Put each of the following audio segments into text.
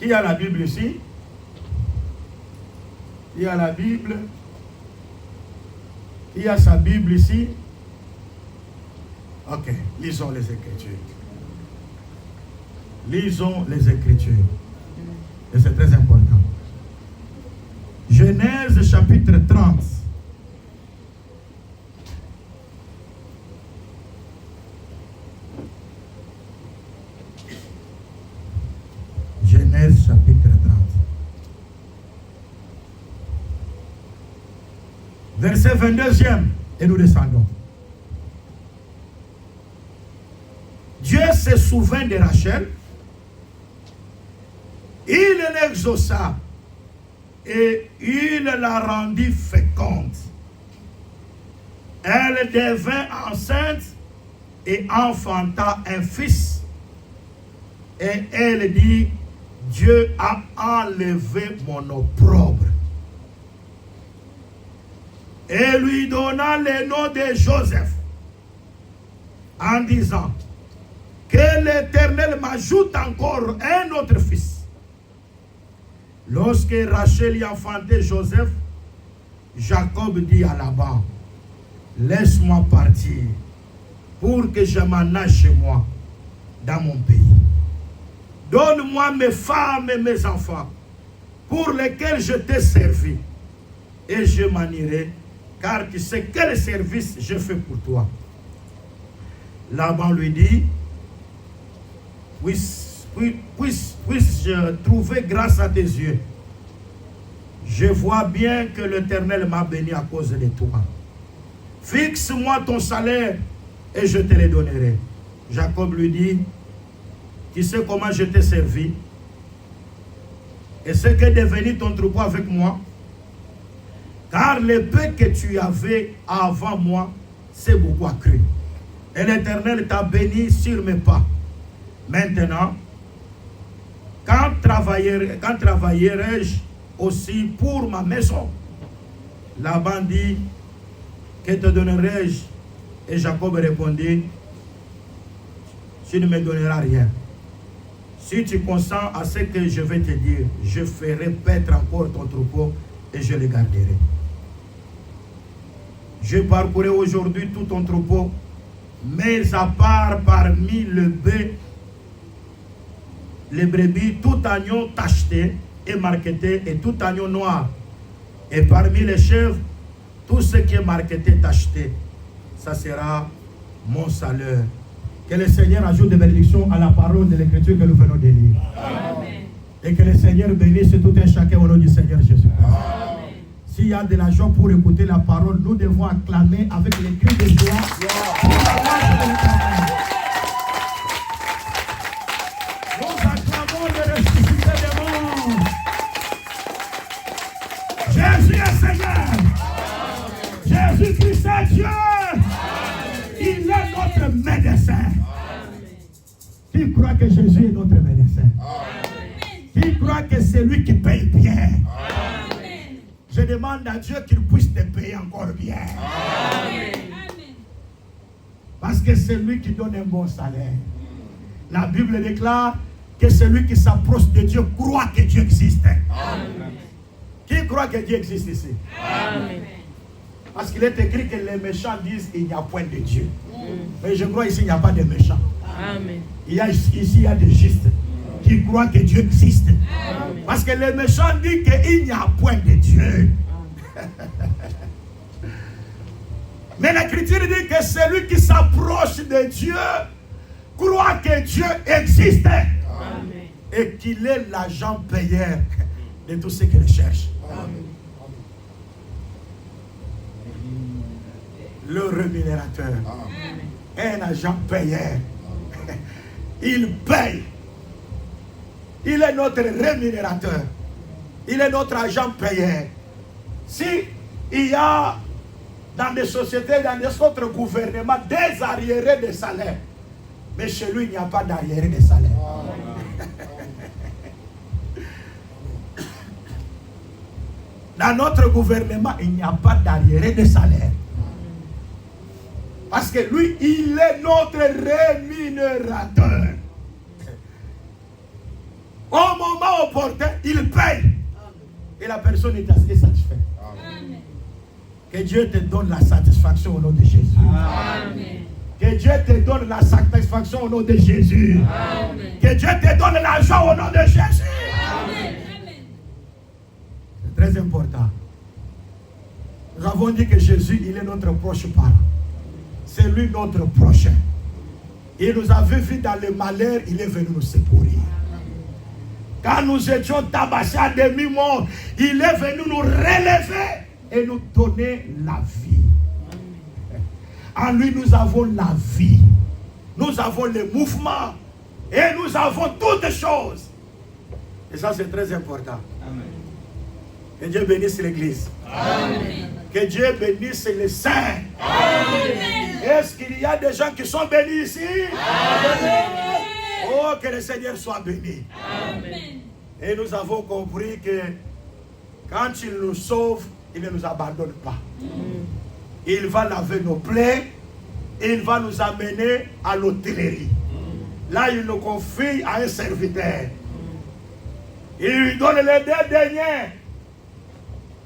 Qui a la Bible ici? Qui a la Bible? Qui a sa Bible ici? Ok, lisons les Écritures. Lisons les Écritures. Et c'est très important. Genèse chapitre 30. Genèse chapitre 30. Verset 22e. Et nous descendons. Dieu se souvint de Rachel. Il l'exauça et il la rendit féconde. Elle devint enceinte et enfanta un fils. Et elle dit, Dieu a enlevé mon opprobre. Et lui donna le nom de Joseph en disant, que l'Éternel m'ajoute encore un autre fils. Lorsque Rachel y enfantait Joseph, Jacob dit à Laban, laisse-moi partir pour que je m'en aille chez moi, dans mon pays. Donne-moi mes femmes et mes enfants, pour lesquels je t'ai servi, et je m'en irai, car tu sais quel service je fais pour toi. Laban lui dit, puisse-je trouver grâce à tes yeux. Je vois bien que l'Éternel m'a béni à cause de toi. Fixe-moi ton salaire et je te le donnerai. Jacob lui dit, tu sais comment je t'ai servi et ce qu'est devenu ton troupeau avec moi, car le peu que tu avais avant moi, c'est beaucoup accru. Et l'Éternel t'a béni sur mes pas. Maintenant, quand travaillerai-je aussi pour ma maison? Laban dit, que te donnerai-je? Et Jacob répondit, tu ne me donneras rien. Si tu consens à ce que je vais te dire, je ferai paître encore ton troupeau et je le garderai. Je parcourrai aujourd'hui tout ton troupeau, mais à part parmi les brebis, tout agneau tacheté et marqueté et tout agneau noir. Et parmi les chèvres, tout ce qui est marqueté, tacheté, ça sera mon salaire. Que le Seigneur ajoute des bénédictions à la parole de l'Écriture que nous venons de lire. Amen. Et que le Seigneur bénisse tout un chacun au nom du Seigneur Jésus-Christ. S'il y a de la joie pour écouter la parole, nous devons acclamer avec les cris de joie pour la grâce de l'Éternel. Nous acclamons le ressuscité des morts. Jésus est Seigneur. Jésus-Christ est Dieu. Il est notre médecin. Qui croit que Jésus est notre médecin? Qui croit que c'est lui qui paye bien? Je demande à Dieu qu'il puisse te payer encore bien. Amen. Parce que c'est lui qui donne un bon salaire. La Bible déclare que celui qui s'approche de Dieu croit que Dieu existe. Amen. Qui croit que Dieu existe ici? Amen. Parce qu'il est écrit que les méchants disent qu'il n'y a point de Dieu. Mais je crois ici il n'y a pas de méchants. Amen. Ici il y a des justes qui croient que Dieu existe. Amen. Parce que les méchants disent qu'il n'y a point de Dieu. Mais l'Écriture dit que celui qui s'approche de Dieu croit que Dieu existe. Amen. Et qu'il est l'agent payeur de tous ceux qui le cherchent. Amen. Le rémunérateur. Amen. Un agent payeur. Il paye. Il est notre rémunérateur. Il est notre agent payeur. Si il y a dans des sociétés, dans des autres gouvernements, des arriérés de salaire, mais chez lui, il n'y a pas d'arriérés de salaire. Dans notre gouvernement, il n'y a pas d'arriérés de salaire. Parce que lui, il est notre rémunérateur. Au moment opportun, il paye. Et la personne est assez satisfaite. Amen. Que Dieu te donne la satisfaction au nom de Jésus. Amen. Que Dieu te donne la satisfaction au nom de Jésus. Amen. Que Dieu te donne la joie au nom de Jésus. Amen. C'est très important. Nous avons dit que Jésus, il est notre proche parent. C'est lui notre prochain. Il nous a vu dans le malheur, il est venu nous secourir. Quand nous étions tabassés à demi-mort, il est venu nous relever et nous donner la vie. En lui, nous avons la vie. Nous avons le mouvement. Et nous avons toutes choses. Et ça, c'est très important. Amen. Que Dieu bénisse l'Église. Amen. Que Dieu bénisse les saints. Amen. Est-ce qu'il y a des gens qui sont bénis ici? Amen. Oh, que le Seigneur soit béni. Amen. Et nous avons compris que quand il nous sauve, il ne nous abandonne pas. Il va laver nos plaies. Il va nous amener à l'hôtellerie. Là, il nous confie à un serviteur. Il lui donne les deux derniers.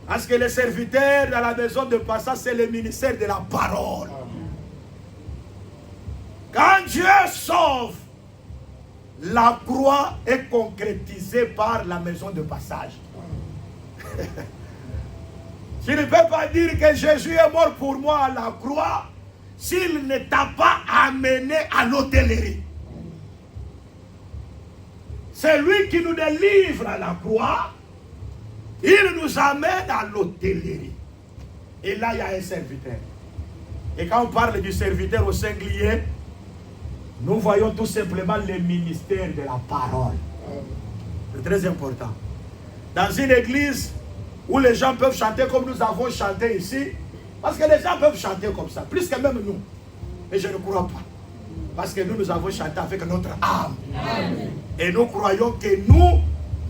Parce que le serviteur dans la maison de passage, c'est le ministère de la parole. Quand Dieu sauve, la croix est concrétisée par la maison de passage. Je ne peux pas dire que Jésus est mort pour moi à la croix s'il ne t'a pas amené à l'hôtellerie. C'est lui qui nous délivre à la croix. Il nous amène à l'hôtellerie. Et là, il y a un serviteur. Et quand on parle du serviteur au singulier, nous voyons tout simplement le ministère de la parole. C'est très important. Dans une église où les gens peuvent chanter comme nous avons chanté ici, parce que les gens peuvent chanter comme ça, plus que même nous. Mais je ne crois pas. Parce que nous avons chanté avec notre âme. Amen. Et nous croyons que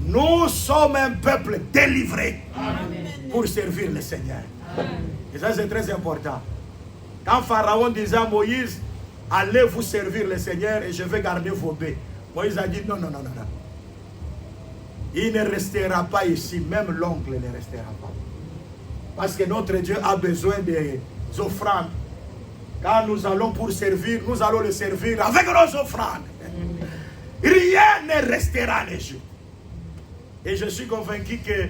nous sommes un peuple délivré. Amen. Pour servir le Seigneur. Amen. Et ça, c'est très important. Quand Pharaon disait à Moïse, allez vous servir le Seigneur et je vais garder vos baies. Moïse a dit non, non, non, non, non. Il ne restera pas ici, même l'oncle ne restera pas. Parce que notre Dieu a besoin des offrandes. Quand nous allons pour servir, nous allons le servir avec nos offrandes. Rien ne restera en Égypte. Et je suis convaincu que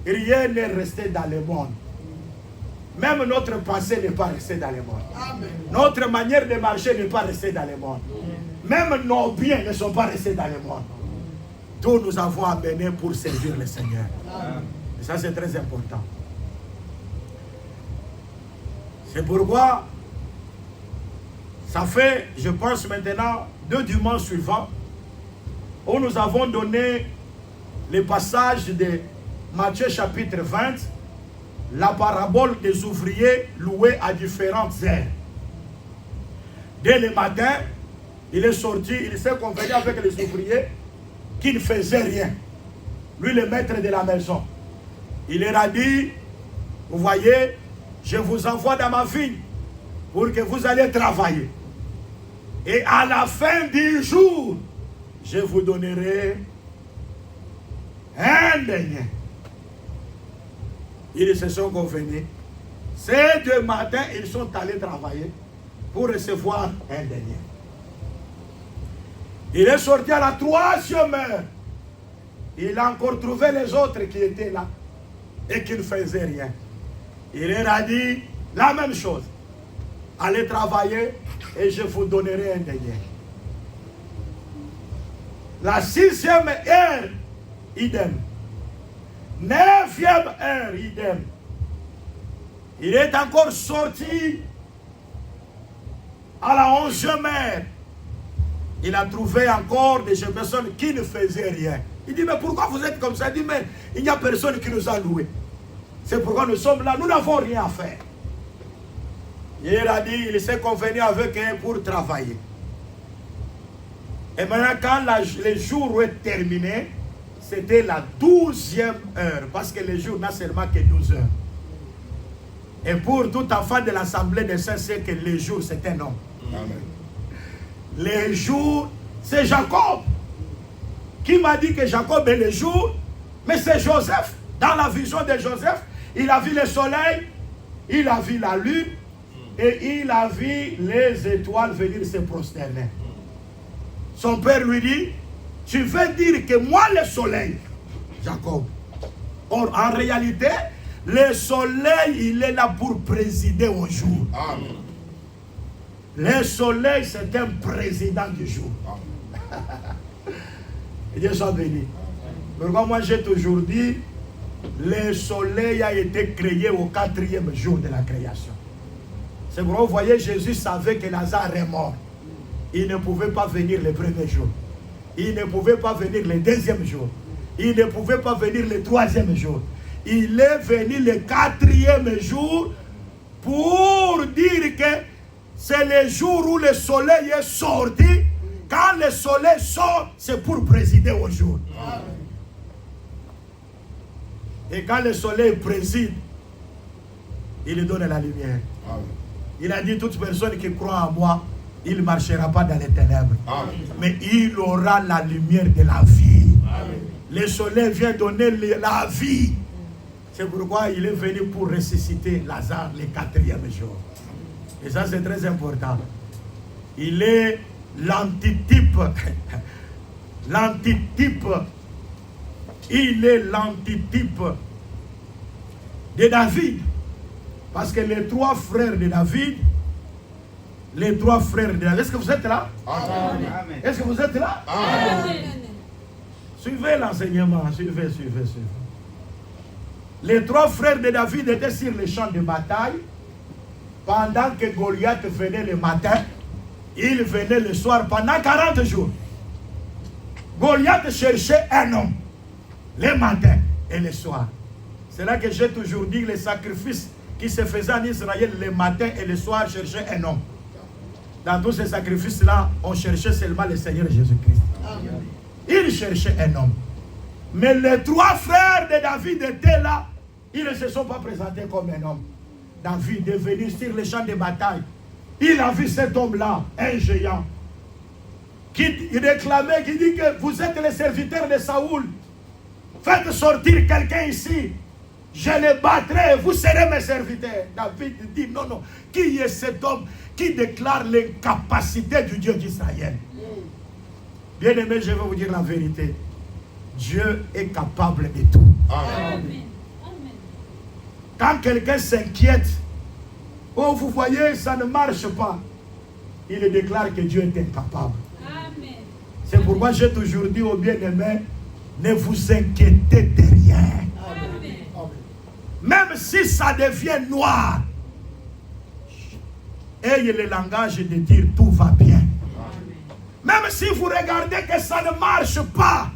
rien n'est resté dans le monde. Même notre passé n'est pas resté dans le monde. Amen. Notre manière de marcher n'est pas restée dans le monde. Même nos biens ne sont pas restés dans le monde. Tout nous avons amené pour servir le Seigneur. Amen. Et ça, c'est très important. C'est pourquoi ça fait, je pense maintenant, 2 dimanches suivants où nous avons donné le passage de Matthieu chapitre 20, la parabole des ouvriers loués à différentes heures. Dès le matin, il est sorti, il s'est convenu avec les ouvriers qui ne faisaient rien. Lui, le maître de la maison. Il leur a dit, vous voyez, je vous envoie dans ma vigne pour que vous allez travailler. Et à la fin du jour, je vous donnerai un denier. Ils se sont convenus. Ces 2 matins, ils sont allés travailler pour recevoir un denier. Il est sorti à la 3e heure. Il a encore trouvé les autres qui étaient là et qui ne faisaient rien. Il leur a dit la même chose. Allez travailler et je vous donnerai un denier. La 6e heure, idem. 9e heure, idem. Il est encore sorti à la 11e heure. Il a trouvé encore des personnes qui ne faisaient rien. Il dit, mais pourquoi vous êtes comme ça? Il dit, mais il n'y a personne qui nous a loués. C'est pourquoi nous sommes là, nous n'avons rien à faire. Il a dit, il s'est convenu avec eux pour travailler. Et maintenant, quand le jour est terminé, c'était la 12e heure, parce que le jour n'a seulement que 12 heures. Et pour tout enfant de l'Assemblée des Saints, c'est que le jour, c'est un homme. Amen. Le jour, c'est Jacob qui m'a dit que Jacob est le jour, mais c'est Joseph. Dans la vision de Joseph, il a vu le soleil, il a vu la lune, et il a vu les étoiles venir se prosterner. Son père lui dit, tu veux dire que moi le soleil, Jacob. Or, en réalité, le soleil, il est là pour présider au jour. Amen. Le soleil, c'est un président du jour. Dieu soit béni. Pourquoi moi j'ai toujours dit, le soleil a été créé au 4e jour de la création. C'est pourquoi vous voyez, Jésus savait que Lazare est mort. Il ne pouvait pas venir le premier jour. Il ne pouvait pas venir le deuxième jour. Il ne pouvait pas venir le 3e jour. Il est venu le 4e jour pour dire que c'est le jour où le soleil est sorti. Quand le soleil sort, c'est pour présider au jour. Amen. Et quand le soleil préside, il donne la lumière. Amen. Il a dit, toute personne qui croit en moi, il ne marchera pas dans les ténèbres. Amen. Mais il aura la lumière de la vie. Amen. Le soleil vient donner la vie. C'est pourquoi il est venu pour ressusciter Lazare le 4e jour. Et ça, c'est très important. Il est l'antitype. L'antitype. Il est l'antitype de David. Parce que les 3 frères de David, est-ce que vous êtes là? Amen. Est-ce que vous êtes là? Amen. Suivez l'enseignement, suivez. Les 3 frères de David étaient sur le champ de bataille. Pendant que Goliath venait le matin, il venait le soir pendant 40 jours. Goliath cherchait un homme, le matin et le soir. C'est là que j'ai toujours dit, les sacrifices qui se faisaient en Israël le matin et le soir cherchaient un homme. Dans tous ces sacrifices-là, on cherchait seulement le Seigneur Jésus-Christ. Il cherchait un homme. Mais les 3 frères de David étaient là. Ils ne se sont pas présentés comme un homme. David est venu sur le champ de bataille. Il a vu cet homme-là, un géant, qui réclamait, qui dit que vous êtes les serviteurs de Saoul. Faites sortir quelqu'un ici. Je le battrai, vous serez mes serviteurs. David dit non. Qui est cet homme qui déclare l'incapacité du Dieu d'Israël? Bien-aimé, je vais vous dire la vérité. Dieu est capable de tout. Amen. Quand quelqu'un s'inquiète, oh, vous voyez, ça ne marche pas, il déclare que Dieu est incapable. C'est pourquoi j'ai toujours dit aux bien-aimés, ne vous inquiétez de rien. Amen. Même si ça devient noir, ayez le langage de dire tout va bien. Même si vous regardez que ça ne marche pas,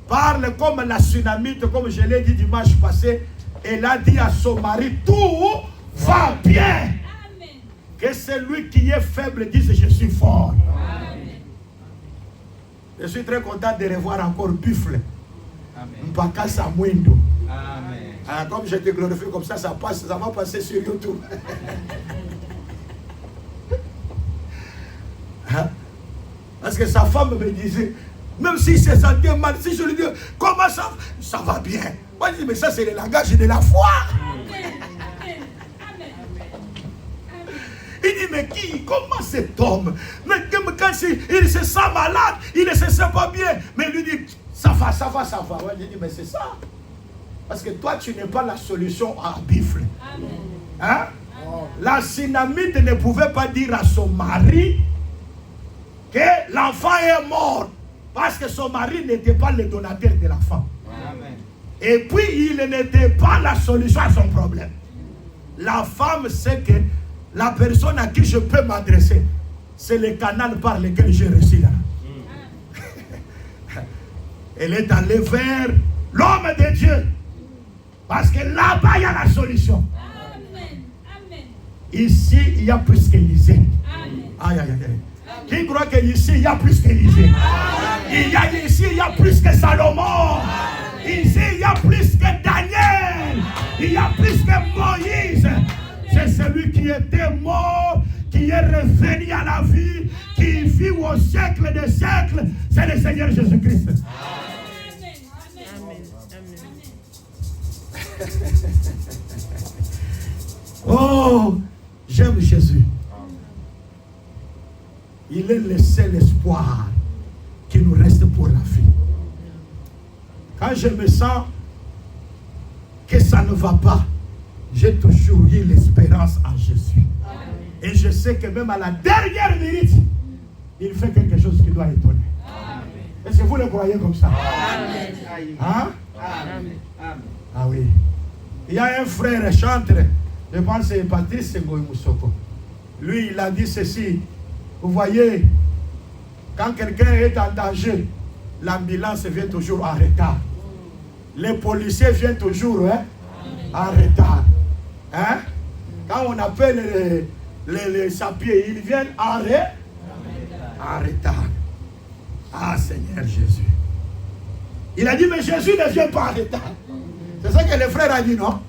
parle comme la Sunamite, comme je l'ai dit dimanche passé. Elle a dit à son mari, tout va bien. Amen. Que celui qui est faible dise, je suis fort. Amen. Je suis très content de revoir encore Buffle. Mpaka Samwendo. Amen. Comme je te glorifie comme ça passe, ça va passer sur YouTube. Parce que sa femme me disait, même si se sentait mal, si je lui dis, comment ça va bien. Moi je dis, mais ça c'est le langage de la foi. Amen. Il dit, mais comment cet homme, mais quand il se sent malade, il ne se sent pas bien, mais il lui dit, ça va. Moi je dis, mais c'est ça. Parce que toi tu n'es pas la solution à Bifle. Hein? La Sunamite ne pouvait pas dire à son mari que l'enfant est mort. Parce que son mari n'était pas le donateur de l'enfant. Et puis, il n'était pas la solution à son problème. La femme sait que la personne à qui je peux m'adresser, c'est le canal par lequel j'ai reçu là. Elle est allée vers l'homme de Dieu. Parce que là-bas, il y a la solution. Amen. Ici, il y a plus qu'Élisée. Aïe. Qui croit qu'ici, il y a plus qu'Élisée? Ici, il y a plus que Salomon. Ici, il y a plus que Daniel. Il y a plus que Moïse. C'est celui qui était mort, qui est revenu à la vie, qui qui vit au siècle des siècles, c'est le Seigneur Jésus-Christ. Oh, j'aime Jésus. Il est le seul espoir qui nous reste pour la vie. Quand je me sens que ça ne va pas, j'ai toujours eu l'espérance en Jésus. Et je sais que même à la dernière minute, il fait quelque chose qui doit étonner. Est-ce que vous le croyez comme ça? Hein? Ah oui. Il y a un frère chantre, je pense que c'est Patrice Ngoï Moussoko. Lui, il a dit ceci. Vous voyez, quand quelqu'un est en danger, l'ambulance vient toujours en retard. Les policiers viennent toujours en retard. Hein? Quand on appelle les sapiers, ils viennent en retard. Ah, Seigneur Jésus. Il a dit, mais Jésus ne vient pas en retard. C'est ça que le frère a dit, non?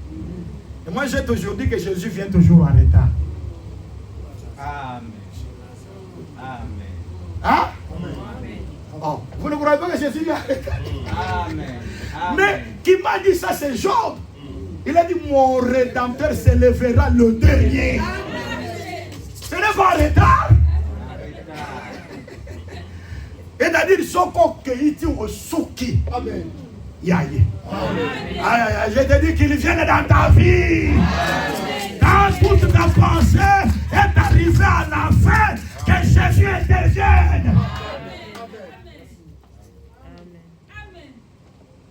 Et moi, j'ai toujours dit que Jésus vient toujours en retard. Amen. Hein? Oh, vous ne croyez pas que Jésus vient en retard? Amen. Mais qui m'a dit ça, c'est Job. Il a dit, mon Rédempteur s'élèvera le dernier. Ce n'est pas en retard. Et c'est-à-dire, Soko Keiti au Souki. Amen. Yaye. Je te dis qu'il vienne dans ta vie. Quand toute ta pensée est arrivée à la fin, que Jésus intervienne.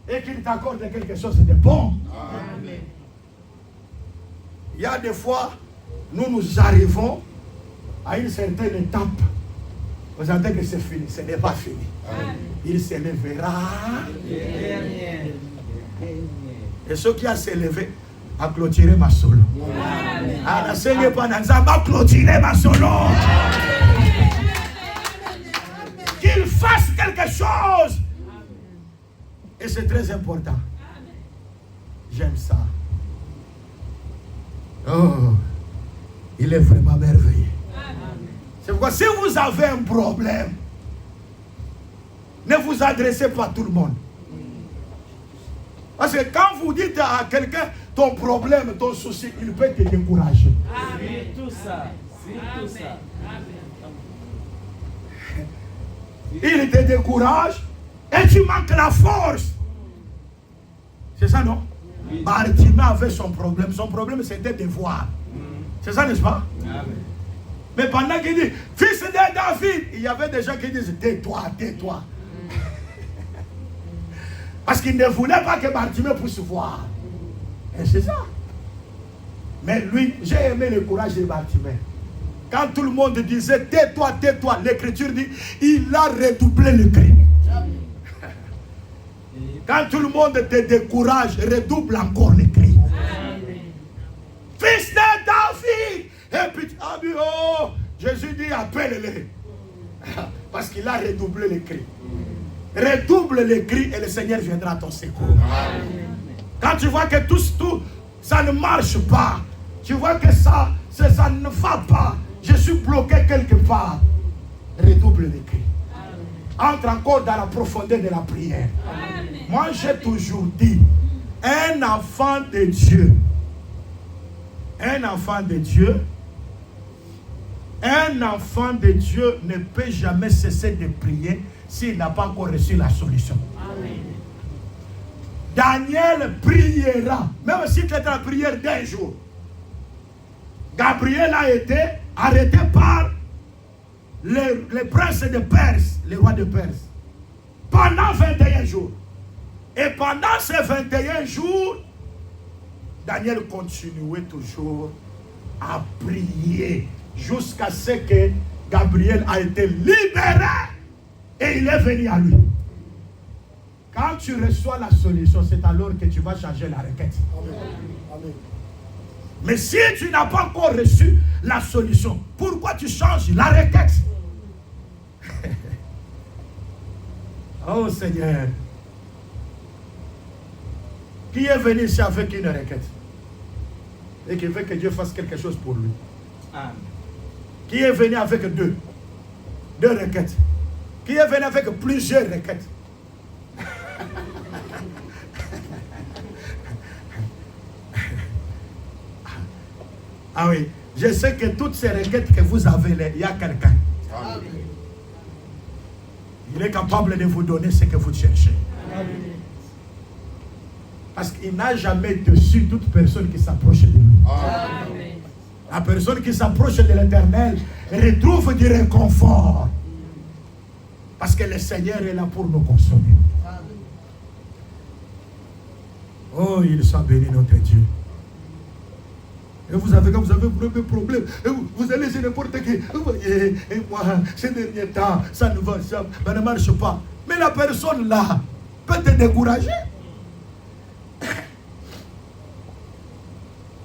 Et qu'il t'accorde quelque chose de bon. Amen. Il y a des fois, nous arrivons à une certaine étape. Vous entendez que c'est fini, ce n'est pas fini. Amen. Il s'élèvera. Et ceux qui ont s'élevé à clôturer ma solo. À la seigneur Pananzamba, clôturer ma solo. Qu'il fasse quelque chose. Et c'est très important. J'aime ça. Oh, il est vraiment merveilleux. C'est pourquoi si vous avez un problème, ne vous adressez pas à tout le monde. Parce que quand vous dites à quelqu'un ton problème, ton souci, il peut te décourager. Amen. Tout ça. C'est tout ça. Il te décourage et tu manques la force. C'est ça, non? Oui. Bartimée avait son problème. Son problème, c'était de voir. C'est ça, n'est-ce pas? Amen. Mais pendant qu'il dit, fils de David, il y avait des gens qui disent, tais-toi, tais-toi. Parce qu'ils ne voulaient pas que Bartimée puisse voir. Et c'est ça. Mais lui, j'ai aimé le courage de Bartimée. Quand tout le monde disait, tais-toi, tais-toi, l'écriture dit, il a redoublé le cri. Quand tout le monde te décourage, redouble encore le cri. Fils de David. Et puis, oh, Jésus dit, appelle-le. Parce qu'il a redoublé les cris. Redouble les cris et le Seigneur viendra à ton secours. Quand tu vois que tout ça ne marche pas, tu vois que ça ne va pas, je suis bloqué quelque part, redouble les cris. Entre encore dans la profondeur de la prière. Amen. Moi, j'ai toujours dit, un enfant de Dieu ne peut jamais cesser de prier s'il n'a pas encore reçu la solution. Amen. Daniel priera, même si c'était la prière d'un jour. Gabriel a été arrêté par les princes de Perse, les rois de Perse, pendant 21 jours. Et pendant ces 21 jours, Daniel continuait toujours à prier jusqu'à ce que Gabriel a été libéré et il est venu à lui. Quand tu reçois la solution, c'est alors que tu vas changer la requête. Amen. Amen. Mais si tu n'as pas encore reçu la solution, pourquoi tu changes la requête? Oh Seigneur. Qui est venu ici avec une requête et qui veut que Dieu fasse quelque chose pour lui? Amen. Qui est venu avec deux 2 requêtes. Qui est venu avec plusieurs requêtes? Ah oui, je sais que toutes ces requêtes que vous avez, il y a quelqu'un. Il est capable de vous donner ce que vous cherchez. Parce qu'il n'a jamais déçu toute personne qui s'approche de lui. Amen. La personne qui s'approche de l'Éternel retrouve du réconfort. Parce que le Seigneur est là pour nous consoler. Oh, il soit béni notre Dieu. Et vous avez des problèmes. Vous allez chez n'importe qui. Et moi, ces derniers temps, ça ne marche pas. Mais la personne là peut te décourager.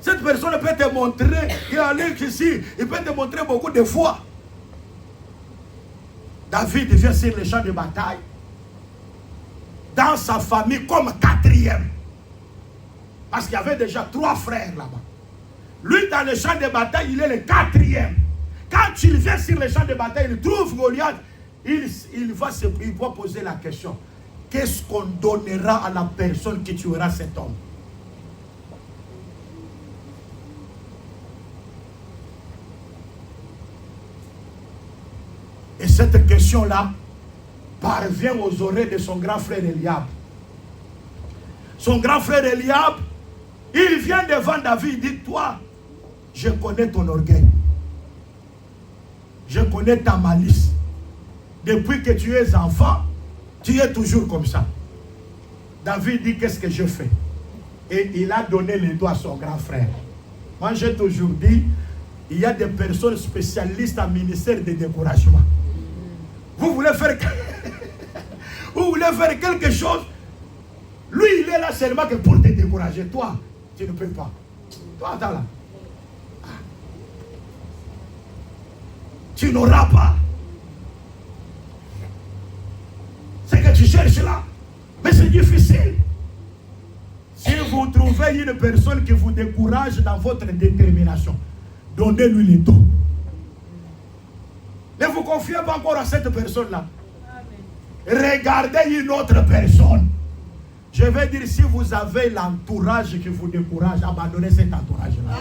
Cette personne peut te montrer qu'il est ici. Il peut te montrer beaucoup de fois. David vient sur les champs de bataille. Dans sa famille comme 4e. Parce qu'il y avait déjà 3 frères là-bas. Lui, dans les champs de bataille, il est le 4e. Quand il vient sur les champs de bataille, il trouve Goliath. Il va poser la question. Qu'est-ce qu'on donnera à la personne qui tuera cet homme? Et cette question-là parvient aux oreilles de son grand frère Eliab. Son grand frère Eliab, il vient devant David, il dit, toi, je connais ton orgueil. Je connais ta malice. Depuis que tu es enfant, tu es toujours comme ça. David dit, qu'est-ce que je fais? Et il a donné les doigts à son grand frère. Moi, j'ai toujours dit, il y a des personnes spécialistes en ministère de découragement. Vous voulez faire quelque chose, lui il est là seulement que pour te décourager. Toi, tu ne peux pas. Toi, attends là. Tu n'auras pas ce que tu cherches là. Mais c'est difficile. Si vous trouvez une personne qui vous décourage dans votre détermination, donnez-lui les dos. Ne vous confiez pas encore à cette personne-là. Regardez une autre personne. Je vais dire, si vous avez l'entourage qui vous décourage, abandonnez cet entourage-là.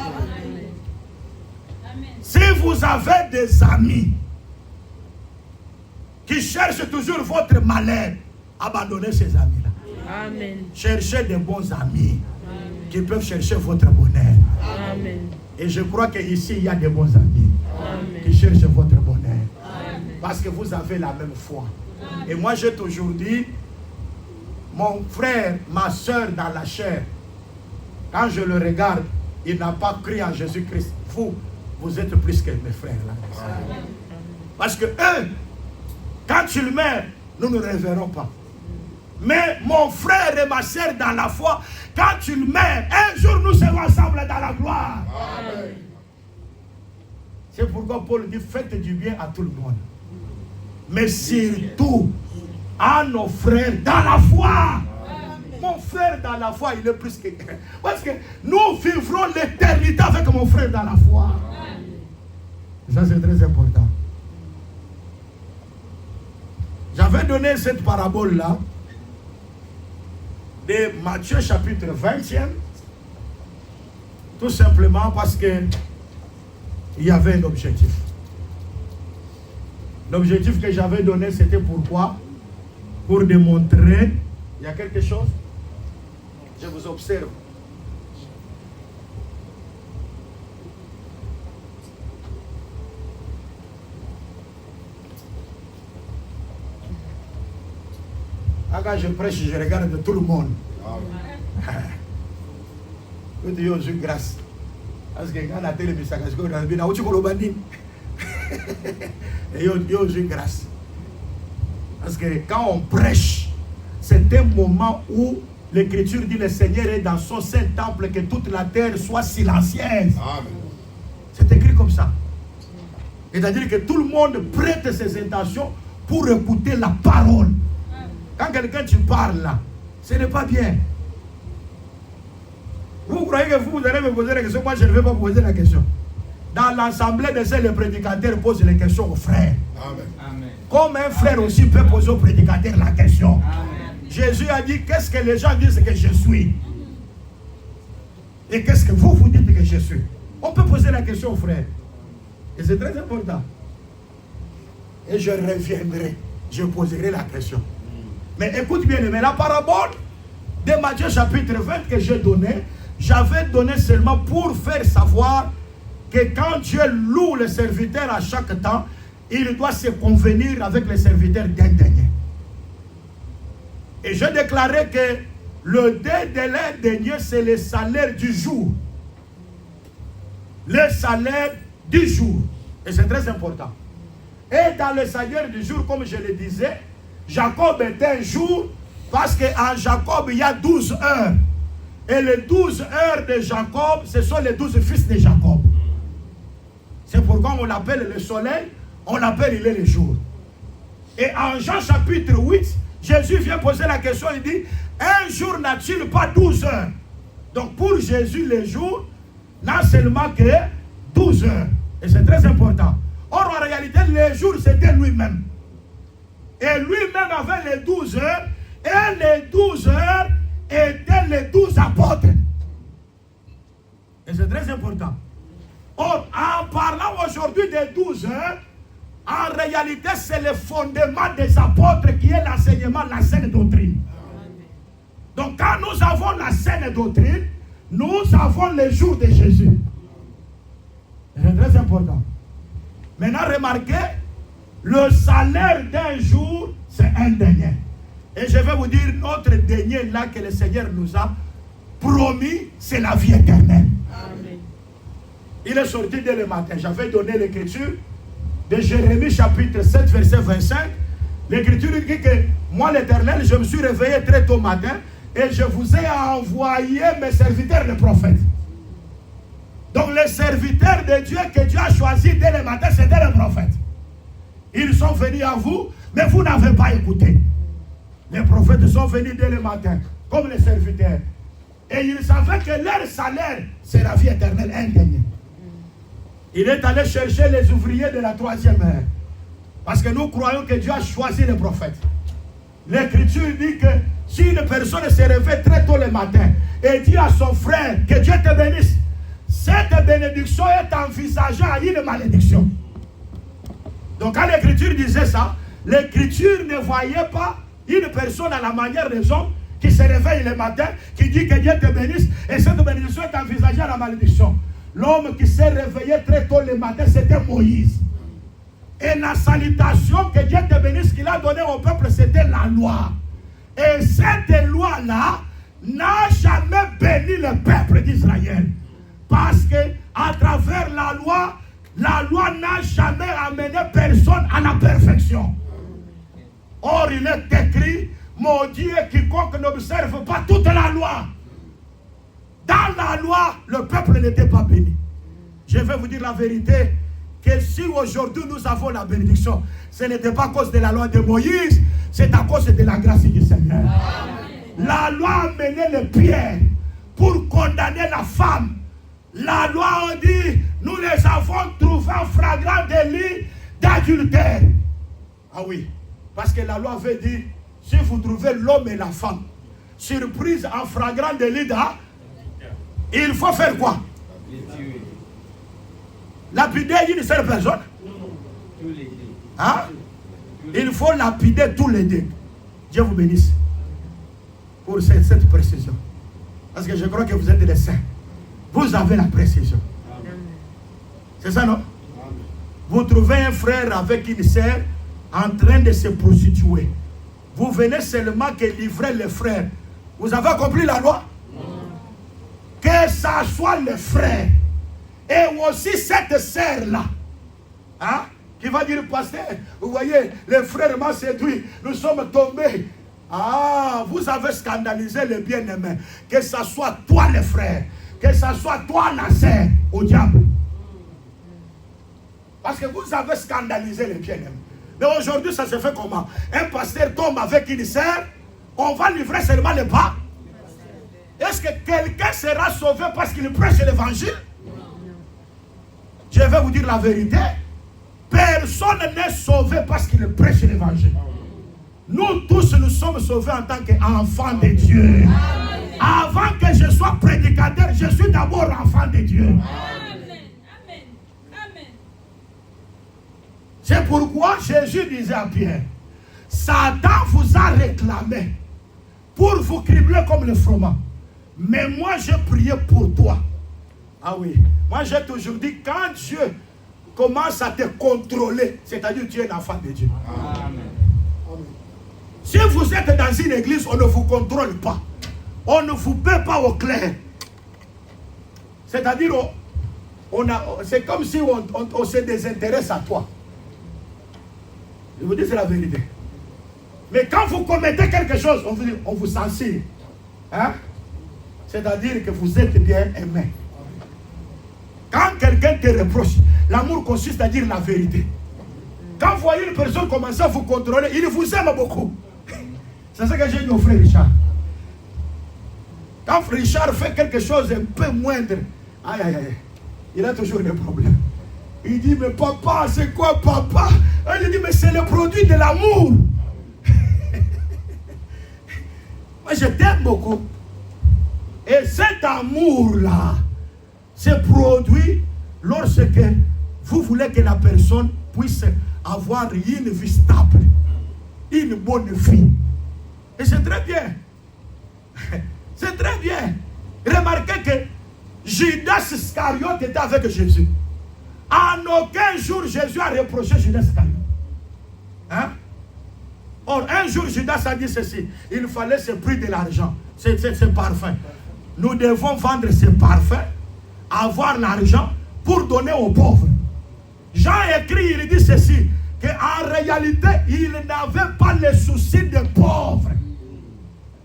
Si vous avez des amis qui cherchent toujours votre malheur, abandonnez ces amis-là. Amen. Cherchez des bons amis. Amen. Qui peuvent chercher votre bonheur. Amen. Et je crois qu'ici, il y a des bons amis. Amen. Qui cherchent votre bonheur. Amen. Parce que vous avez la même foi. Amen. Et moi, j'ai toujours dit, mon frère, ma soeur dans la chair, quand je le regarde, il n'a pas cru en Jésus-Christ. Vous êtes plus que mes frères là. Amen. Parce que eux, quand ils meurent, nous ne reverrons pas. Mais mon frère et ma soeur dans la foi, quand ils meurent, un jour nous serons ensemble dans la gloire. Amen. C'est pourquoi Paul dit, faites du bien à tout le monde. Mais surtout à nos frères dans la foi. Amen. Mon frère dans la foi, il est plus que... Parce que nous vivrons l'éternité avec mon frère dans la foi. Amen. Ça, c'est très important. J'avais donné cette parabole-là de Matthieu chapitre 20e, tout simplement parce que il y avait un objectif. L'objectif que j'avais donné, c'était pourquoi? Pour démontrer, il y a quelque chose? Je vous observe. Quand je prêche, je regarde tout le monde. Tout le monde joue grâce. Parce que quand la télévision, et yo joue grâce. Parce que quand on prêche, c'est un moment où l'Écriture dit le Seigneur est dans son saint temple, que toute la terre soit silencieuse. C'est écrit comme ça. C'est-à-dire que tout le monde prête ses intentions pour écouter la parole. Quand quelqu'un tu parles là, ce n'est pas bien. Vous croyez que vous allez me poser la question? Moi je ne vais pas poser la question. Dans l'assemblée de ces, le prédicateur pose les questions aux frères. Amen. Comme un frère aussi peut poser au prédicateur la question. Amen. Jésus a dit, qu'est-ce que les gens disent que je suis? Et qu'est-ce que vous dites que je suis? On peut poser la question au frère. Et c'est très important. Et je reviendrai. Je poserai la question. Mais écoute bien, mais la parabole de Matthieu chapitre 20 que j'ai donnée, j'avais donné seulement pour faire savoir que quand Dieu loue le serviteur à chaque temps, il doit se convenir avec les serviteurs d'un dernier. Et je déclarais que le dé de l'un dernier, c'est le salaire du jour. Le salaire du jour. Et c'est très important. Et dans le salaire du jour, comme je le disais, Jacob est un jour, parce qu'en Jacob, il y a 12 heures. Et les 12 heures de Jacob, ce sont les 12 fils de Jacob. C'est pourquoi on l'appelle le soleil, on l'appelle il est le jour. Et en Jean chapitre 8, Jésus vient poser la question, il dit, un jour n'a-t-il pas 12 heures? Donc pour Jésus, le jour n'a seulement que 12 heures. Et c'est très important. Or, en réalité, le jour, c'était lui-même. Et lui-même avait les 12 heures, et les 12 heures étaient les 12 apôtres. Et c'est très important. Or, en parlant aujourd'hui des 12 heures, en réalité, c'est le fondement des apôtres qui est l'enseignement, la saine doctrine. Donc, quand nous avons la saine doctrine, nous avons le jour de Jésus. C'est très important. Maintenant, remarquez, le salaire d'un jour, c'est un denier. Et je vais vous dire, notre denier là que le Seigneur nous a promis, c'est la vie éternelle. Amen. Il est sorti dès le matin. J'avais donné l'écriture de Jérémie chapitre 7, verset 25. L'écriture dit que moi, l'Éternel, je me suis réveillé très tôt matin et je vous ai envoyé mes serviteurs, les prophètes. Donc les serviteurs de Dieu que Dieu a choisis dès le matin, c'était les prophètes. Ils sont venus à vous, mais vous n'avez pas écouté. Les prophètes sont venus dès le matin, comme les serviteurs. Et ils savaient que leur salaire, c'est la vie éternelle indéniable. Il est allé chercher les ouvriers de la 3e heure. Parce que nous croyons que Dieu a choisi les prophètes. L'Écriture dit que si une personne se réveille très tôt le matin et dit à son frère que Dieu te bénisse, cette bénédiction est envisagée à une malédiction. Donc quand l'Écriture disait ça, l'Écriture ne voyait pas une personne à la manière des hommes qui se réveille le matin, qui dit que Dieu te bénisse, et cette bénédiction est envisagée à la malédiction. L'homme qui s'est réveillé très tôt le matin, c'était Moïse. Et la salutation que Dieu te bénisse qu'il a donnée au peuple, c'était la loi. Et cette loi-là n'a jamais béni le peuple d'Israël. Parce que à travers la loi n'a jamais amené personne à la perfection. Or, il est écrit, maudit est quiconque n'observe pas toute la loi. Dans la loi, le peuple n'était pas béni. Je vais vous dire la vérité, que si aujourd'hui nous avons la bénédiction, ce n'était pas à cause de la loi de Moïse, c'est à cause de la grâce du Seigneur. Amen. La loi a mené les pierres pour condamner la femme. La loi a dit, nous les avons trouvés en flagrant délit d'adultère. Ah oui, parce que la loi avait dit, si vous trouvez l'homme et la femme surprise en flagrant délit d'adultère, il faut faire quoi? Lapider une seule personne? Hein? Il faut lapider tous les deux. Dieu vous bénisse pour cette précision. Parce que je crois que vous êtes des saints. Vous avez la précision. C'est ça, non? Vous trouvez un frère avec une sœur en train de se prostituer. Vous venez seulement que livrer le frère. Vous avez accompli la loi? Que ça soit le frère et aussi cette sœur-là, hein, qui va dire, pasteur, vous voyez, le frère m'a séduit, nous sommes tombés. Ah, vous avez scandalisé le bien-aimé. Que ça soit toi le frère, que ça soit toi la sœur, au diable. Parce que vous avez scandalisé le bien-aimé. Mais aujourd'hui, ça se fait comment? Un pasteur tombe avec une sœur, on va livrer seulement le pas. Est-ce que quelqu'un sera sauvé parce qu'il prêche l'évangile? Je vais vous dire la vérité. Personne Personne n'est sauvé parce qu'il prêche l'évangile. Nous tous, nous sommes sauvés en tant qu'enfants de Dieu. Amen. Avant que je sois prédicateur, je suis d'abord enfant de Dieu. Amen. Amen. C'est pourquoi Jésus disait à Pierre, Satan vous a réclamé pour vous cribler comme le froment. Mais moi, j'ai prié pour toi. Ah oui. Moi, j'ai toujours dit, quand Dieu commence à te contrôler, c'est-à-dire que tu es l'enfant de Dieu. Amen. Si vous êtes dans une église, on ne vous contrôle pas. On ne vous paie pas au clair. C'est-à-dire, c'est comme si on se désintéresse à toi. Je vous dis, c'est la vérité. Mais quand vous commettez quelque chose, on vous censure. Hein? C'est-à-dire que vous êtes bien aimé. Quand quelqu'un te reproche, l'amour consiste à dire la vérité. Quand vous voyez une personne commencer à vous contrôler, il vous aime beaucoup. C'est ça que j'ai dit au frère Richard. Quand frère Richard fait quelque chose un peu moindre, aïe, aïe, aïe, il a toujours des problèmes. Il dit, mais papa, c'est quoi papa? Il dit, mais c'est le produit de l'amour. Moi, je t'aime beaucoup. Et cet amour-là se produit lorsque vous voulez que la personne puisse avoir une vie stable, une bonne vie. Et c'est très bien. C'est très bien. Remarquez que Judas Iscariote était avec Jésus. En aucun jour, Jésus a reproché Judas Iscariote. Hein? Or, un jour, Judas a dit ceci. Il fallait ce prix de l'argent. C'est parfum. Nous devons vendre ce parfum, avoir l'argent pour donner aux pauvres. Jean écrit, il dit ceci, qu'en réalité, il n'avait pas le souci des pauvres.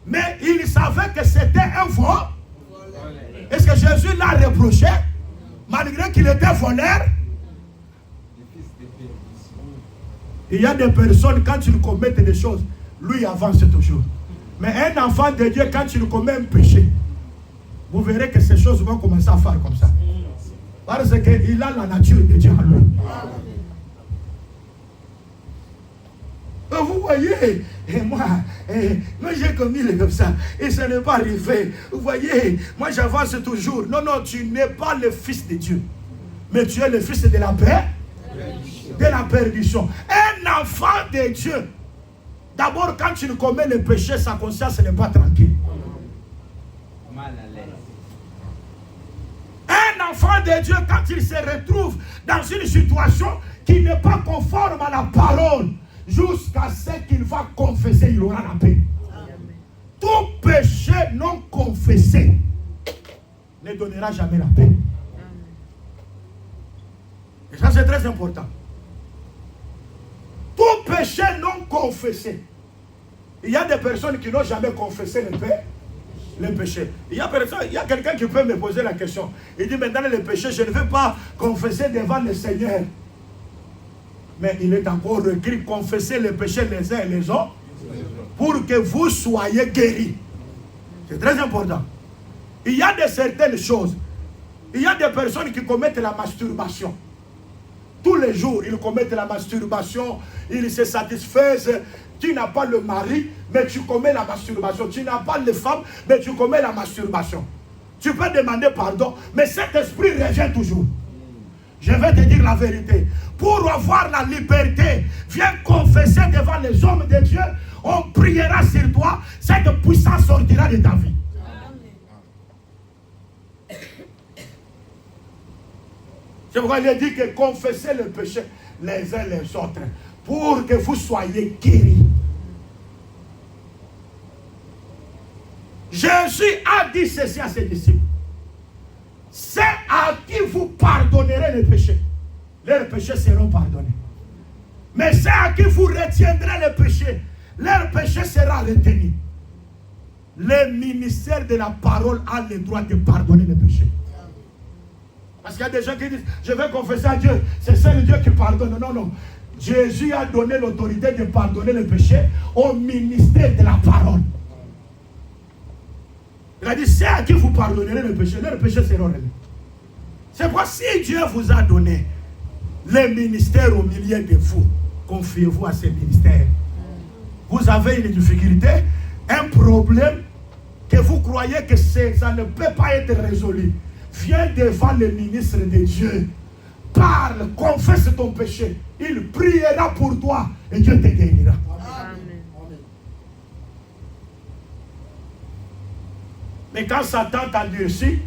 Mais il savait que c'était un vol. Est-ce que Jésus l'a reproché, malgré qu'il était voleur? Il y a des personnes, quand ils commettent des choses, lui avance toujours. Mais un enfant de Dieu, quand il commet un péché, vous verrez que ces choses vont commencer à faire comme ça. Parce qu'il a la nature de Dieu en lui. Vous voyez, et moi j'ai commis comme ça, et ça n'est pas arrivé. Vous voyez, moi j'avance toujours. Non, non, tu n'es pas le fils de Dieu, mais tu es le fils de la paix, de la perdition. Un enfant de Dieu, d'abord quand il commet le péché, sa conscience n'est pas tranquille. Un enfant de Dieu, quand il se retrouve dans une situation qui n'est pas conforme à la parole, jusqu'à ce qu'il va confesser, il aura la paix. Tout péché non confessé ne donnera jamais la paix. Et ça, c'est très important. Tout péché non confessé. Il y a des personnes qui n'ont jamais confessé le péché. Il y a quelqu'un qui peut me poser la question. Il dit, mais dans le péché, je ne veux pas confesser devant le Seigneur. Mais il est encore écrit, confessez les péchés les uns et les autres pour que vous soyez guéris. C'est très important. Il y a de certaines choses. Il y a des personnes qui commettent la masturbation. Tous les jours, ils commettent la masturbation. Ils se satisfaisent. Tu n'as pas le mari, mais tu commets la masturbation. Tu n'as pas les femmes, mais tu commets la masturbation. Tu peux demander pardon, mais cet esprit revient toujours. Je vais te dire la vérité. Pour avoir la liberté, viens confesser devant les hommes de Dieu. On priera sur toi. Cette puissance sortira de ta vie. C'est pourquoi il a dit que confessez le péché les uns les autres pour que vous soyez guéris. Jésus a dit ceci à ses disciples. C'est à qui vous pardonnerez les péchés. Leurs péchés seront pardonnés. Mais c'est à qui vous retiendrez les péchés. Leur péché sera retenu. Le ministère de la parole a le droit de pardonner les péchés. Parce qu'il y a des gens qui disent, je vais confesser à Dieu, c'est seul Dieu qui pardonne. Non, non. Jésus a donné l'autorité de pardonner les péchés au ministère de la parole. Il a dit, c'est à qui vous pardonnerez les péchés, leurs péchés seront remis. C'est pourquoi si Dieu vous a donné les ministères au milieu de vous. Confiez-vous à ces ministères. Vous avez une difficulté, un problème que vous croyez que ça ne peut pas être résolu. Viens devant le ministre de Dieu. Parle, confesse ton péché. Il priera pour toi et Dieu te guérira. Amen. Mais quand Satan t'endurcit,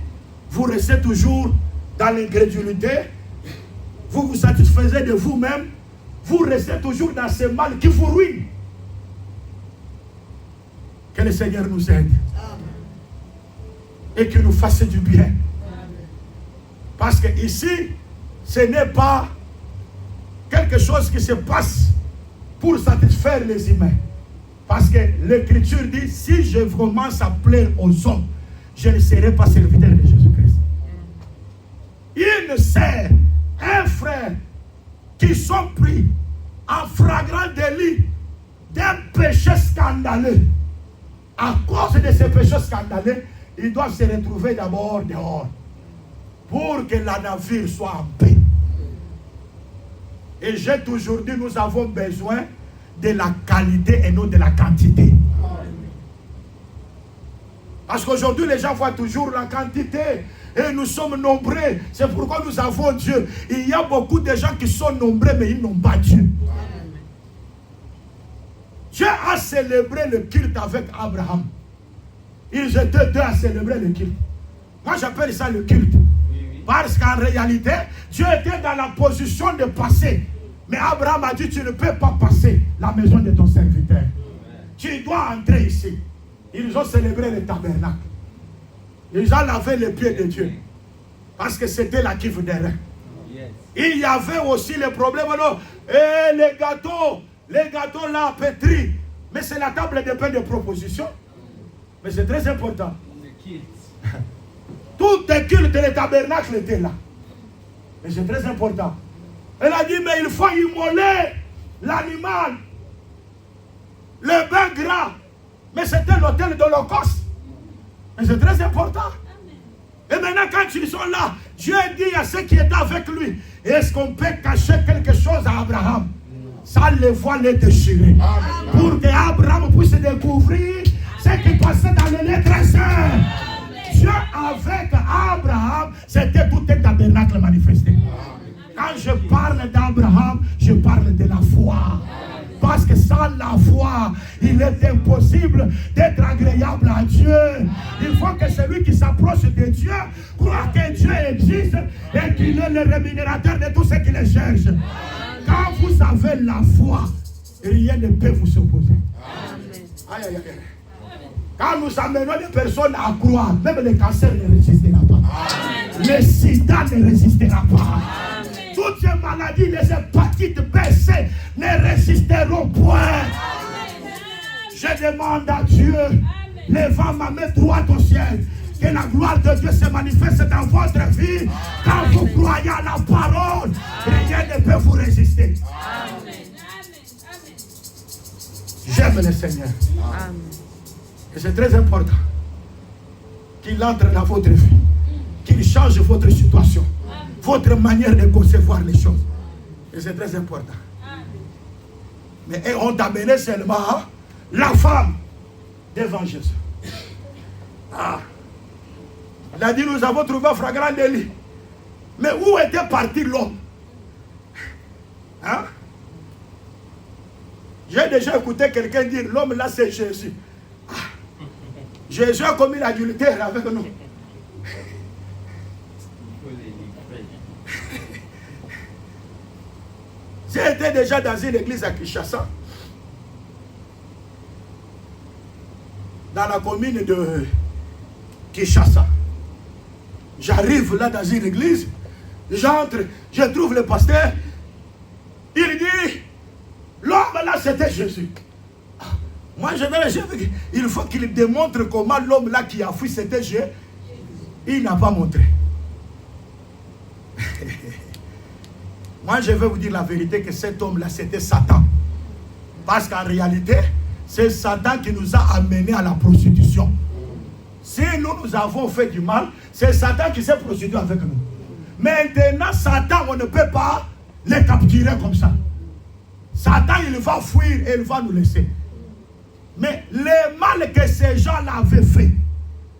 vous restez toujours dans l'incrédulité. Vous vous satisfaisez de vous-même. Vous restez toujours dans ce mal qui vous ruine. Que le Seigneur nous aide. Amen. Et qu'il nous fasse du bien. Amen. Parce que ici, ce n'est pas quelque chose qui se passe pour satisfaire les humains. Parce que l'Écriture dit, si je commence à plaire aux hommes, je ne serai pas serviteur de Jésus-Christ. Une sœur, un frère, qui sont pris en flagrant délit d'un péché scandaleux. À cause de ces péchés scandaleux, ils doivent se retrouver d'abord dehors pour que la navire soit en paix. Et j'ai toujours dit, nous avons besoin de la qualité et non de la quantité. Parce qu'aujourd'hui, les gens voient toujours la quantité. Et nous sommes nombreux. C'est pourquoi nous avons Dieu. Il y a beaucoup de gens qui sont nombreux, mais ils n'ont pas Dieu. Dieu a célébré le culte avec Abraham. Ils étaient deux à célébrer le culte. Moi, j'appelle ça le culte. Parce qu'en réalité, Dieu était dans la position de passer. Mais Abraham a dit, tu ne peux pas passer la maison de ton serviteur. Tu dois entrer ici. Ils ont célébré le tabernacle. Ils ont lavé les pieds de Dieu. Parce que c'était la kiff des reins. Il y avait aussi le problème. Et les gâteaux là pétris. Mais c'est la table de pain de proposition. Mais c'est très important. Tout le culte de tabernacle était là. Mais c'est très important. Elle a dit, mais il faut immoler l'animal. Le bain gras. Mais c'était l'autel de l'Holocauste. Mais c'est très important. Et maintenant, quand ils sont là, Dieu dit à ceux qui étaient avec lui, est-ce qu'on peut cacher quelque chose à Abraham? Ça les voit les déchirer. Pour que Abraham puisse découvrir ce qui passait dans les lettres saintes. Dieu avec Abraham, c'était tout un tabernacle manifesté. Quand je parle d'Abraham, je parle de la foi. Parce que sans la foi, il est impossible d'être agréable à Dieu. Il faut que celui qui s'approche de Dieu croit que Dieu existe et qu'il est le rémunérateur de tous ceux qui le cherchent. Quand vous avez la foi, rien ne peut vous s'opposer. Aïe, aïe, aïe. Quand nous amenons des personnes à croire, même le cancer ne résistera pas. Le sida ne résistera pas. Toutes ces maladies, les hépatites B, C ne résisteront point. Je demande à Dieu, levant ma main droite au ciel, que la gloire de Dieu se manifeste dans votre vie. Quand vous croyez à la parole, rien ne peut vous résister. J'aime le Seigneur. Et c'est très important qu'il entre dans votre vie, qu'il change votre situation, votre manière de concevoir les choses. Et c'est très important. Mais on t'a amené seulement la femme devant Jésus. Il a dit, nous avons trouvé un flagrant délit. Mais où était parti l'homme? J'ai déjà écouté quelqu'un dire, l'homme là c'est Jésus. Jésus a commis l'adultère avec nous. J'étais déjà dans une église à Kinshasa, dans la commune de Kinshasa. J'arrive là dans une église, j'entre, je trouve le pasteur, il dit, l'homme là c'était Jésus. Moi je dis, il faut qu'il démontre comment l'homme là qui a fui c'était Jésus. Il n'a pas montré. Moi je vais vous dire la vérité que cet homme là c'était Satan. Parce qu'en réalité, c'est Satan qui nous a amenés à la prostitution. Si nous avons fait du mal, c'est Satan qui s'est prostitué avec nous. Maintenant, Satan, on ne peut pas les capturer comme ça. Satan, il va fuir et il va nous laisser. Mais le mal que ces gens-là avaient fait,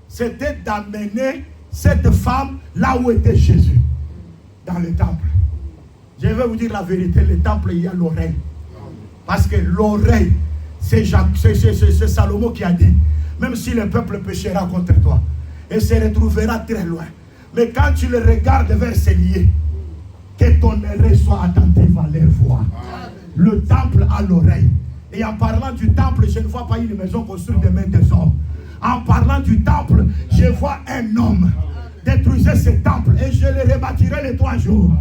c'était d'amener cette femme là où était Jésus, dans le temple. Je vais vous dire la vérité, le temple, il y a l'oreille. Parce que l'oreille, c'est Salomon qui a dit, même si le peuple péchera contre toi, et se retrouvera très loin, mais quand tu le regardes vers ses liés, que ton oreille soit attentive à leur voix. Le temple a l'oreille. Et en parlant du temple, je ne vois pas une maison construite de mains des hommes. En parlant du temple, je vois un homme détruire ce temple et je le rebâtirai les 3 jours.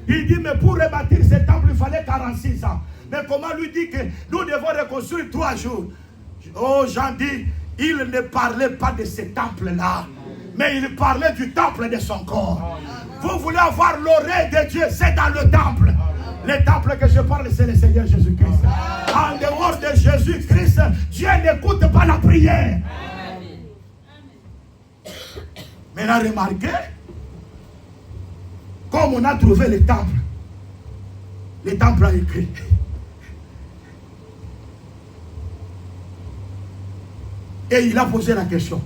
Il dit, mais pour rebâtir ce temple, il fallait 46 ans. Mais comment lui dit que nous devons reconstruire 3 jours? Oh, Jean dit, il ne parlait pas de ce temple-là, mais il parlait du temple de son corps. Vous voulez avoir l'oreille de Dieu, c'est dans le temple. Le temple que je parle, c'est le Seigneur Jésus-Christ. En dehors de Jésus-Christ, Dieu n'écoute pas la prière. Maintenant, remarquez, comme on a trouvé le temple a écrit. Et il a posé la question.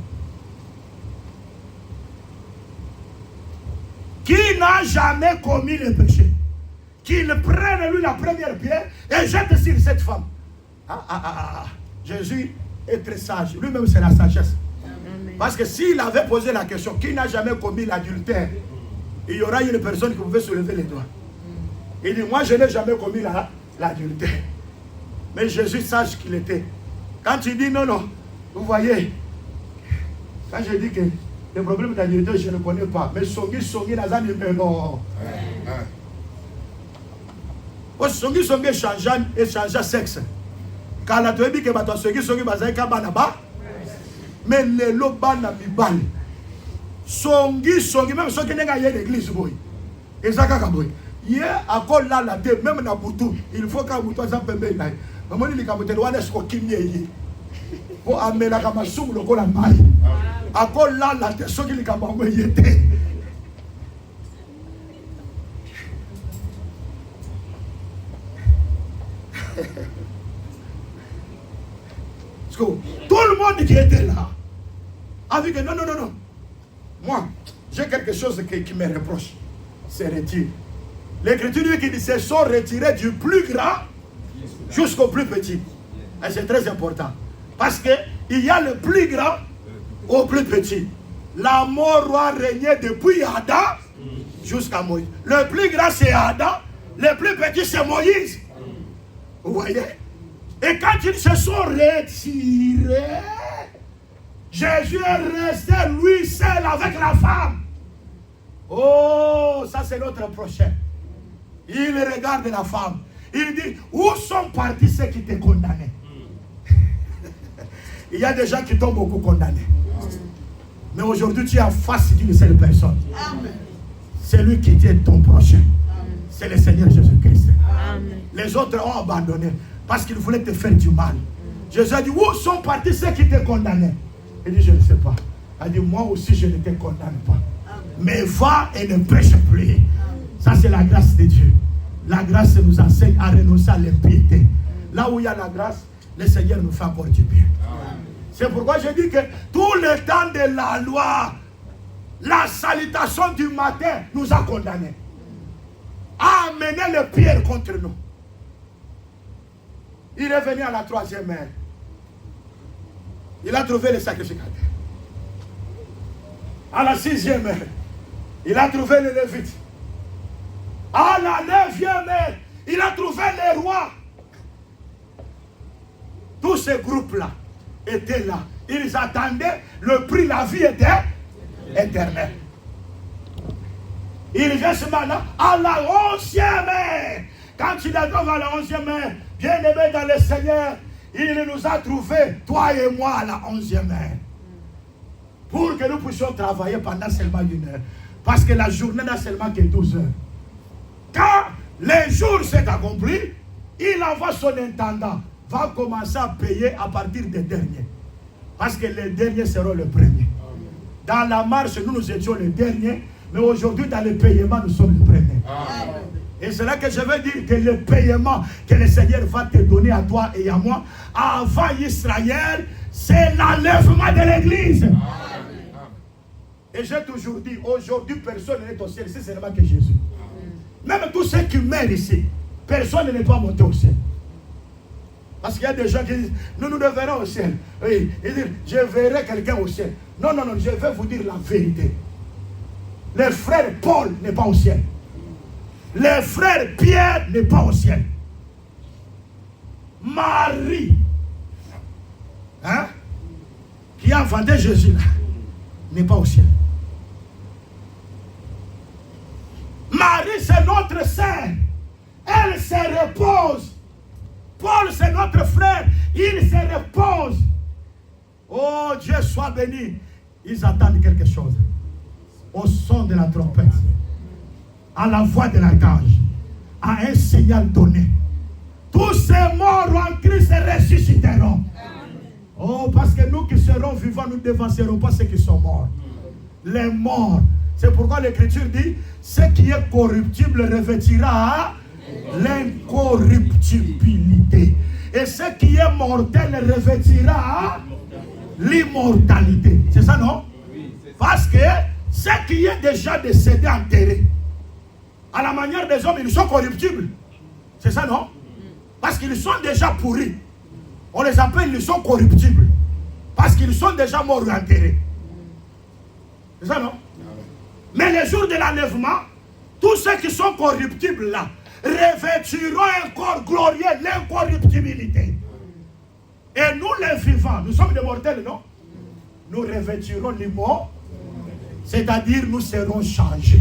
Qui n'a jamais commis le péché? Qu'il prenne lui la première pierre et jette sur cette femme. Jésus est très sage. Lui-même, c'est la sagesse. Parce que s'il avait posé la question, qui n'a jamais commis l'adultère, il y aura une personne qui pouvait soulever les doigts. Il dit, moi je n'ai jamais commis l'adultère. Mais Jésus, sage qu'il était. Quand il dit non, non, vous voyez, quand je dis que le problème d'adultère, je ne connais pas. Mais songi, nazani, mais non. Songi, échangeant sexe. Quand la toi dit que bato songi, bazaika banaba. Mais le lobana mibal. Songi, même ceux qui n'ont pas l'église, boy. Et ça, boy. Hier, à quoi là, la tête, même dans Boutou, il faut qu'à Boutou, ça peut bien. Maman, il dit que tu es ce qu'il y a. Pour amener la camassou, le col à maille. À quoi là, la tête, ceux qui l'ont pas été. Tout le monde qui était là a vu que non. Moi, j'ai quelque chose qui me reproche. C'est retiré. L'Écriture dit qu'ils se sont retirés du plus grand jusqu'au plus petit. Et c'est très important. Parce qu'il y a le plus grand au plus petit. La mort doit régner depuis Adam jusqu'à Moïse. Le plus grand c'est Adam, le plus petit c'est Moïse. Vous voyez? Et quand ils se sont retirés, Jésus est resté lui seul avec la femme. Oh, ça c'est notre prochain. Il regarde la femme. Il dit, où sont partis ceux qui t'ont condamné? Il y a des gens qui t'ont beaucoup condamné. Mais aujourd'hui, tu es en face d'une seule personne. C'est lui qui est ton prochain. C'est le Seigneur Jésus-Christ. Les autres ont abandonné parce qu'ils voulaient te faire du mal. Jésus a dit, où sont partis ceux qui t'ont condamné? Il dit, je ne sais pas. Il a dit, moi aussi, je ne te condamne pas. Mais va et ne pêche plus. Ça, c'est la grâce de Dieu. La grâce nous enseigne à renoncer à l'impiété. Là où il y a la grâce, le Seigneur nous fait encore du bien. C'est pourquoi je dis que tout le temps de la loi, la salutation du matin nous a condamnés. A amené les pierres contre nous. Il est venu à la 3e heure. Il a trouvé le sacrificateur. À la 6e heure, il a trouvé le Lévite. À la 9e heure, il a trouvé les rois. Tous ces groupes-là étaient là. Ils attendaient le prix, la vie était éternelle. Il vient ce matin à la 11e heure. Quand il arrive à la 11e heure, bien aimé dans le Seigneur, il nous a trouvés, toi et moi, à la 11e heure. Pour que nous puissions travailler pendant seulement 1 heure. Parce que la journée n'a seulement que 12 heures. Quand le jour s'est accompli, il envoie son intendant, va commencer à payer à partir des derniers. Parce que les derniers seront les premiers. Dans la marche, nous étions les derniers, mais aujourd'hui, dans le paiement, nous sommes les premiers. Et c'est là que je veux dire que le paiement que le Seigneur va te donner à toi et à moi, avant Israël, c'est l'enlèvement de l'Église. Et j'ai toujours dit, aujourd'hui, personne n'est au ciel, c'est seulement que Jésus. Même tous ceux qui meurent ici, personne ne doit monter au ciel. Parce qu'il y a des gens qui disent, nous nous verrons au ciel. Oui, ils disent, je verrai quelqu'un au ciel. Non, non, non, je vais vous dire la vérité. Le frère Paul n'est pas au ciel. Le frère Pierre n'est pas au ciel. Marie, hein, qui a inventé Jésus, n'est pas au ciel. Marie, c'est notre sœur. Elle se repose. Paul, c'est notre frère. Il se repose. Oh, Dieu soit béni. Ils attendent quelque chose. Au son de la trompette, à la voix de l'archange, à un signal donné. Tous ces morts en Christ ressusciteront. Oh, parce que nous qui serons vivants, nous ne dévancerons pas ceux qui sont morts. Les morts. C'est pourquoi l'Écriture dit, ce qui est corruptible revêtira l'incorruptibilité. Et ce qui est mortel revêtira l'immortalité. C'est ça, non? Parce que ce qui est déjà décédé, enterré, à la manière des hommes, ils sont corruptibles. C'est ça, non? Parce qu'ils sont déjà pourris. On les appelle, ils sont corruptibles. Parce qu'ils sont déjà morts ou enterrés. C'est ça, non? Mais le jour de l'enlèvement, tous ceux qui sont corruptibles là, revêtiront un corps glorieux, l'incorruptibilité. Et nous les vivants, nous sommes des mortels, non? Nous revêtirons l'immort, c'est-à-dire nous serons changés.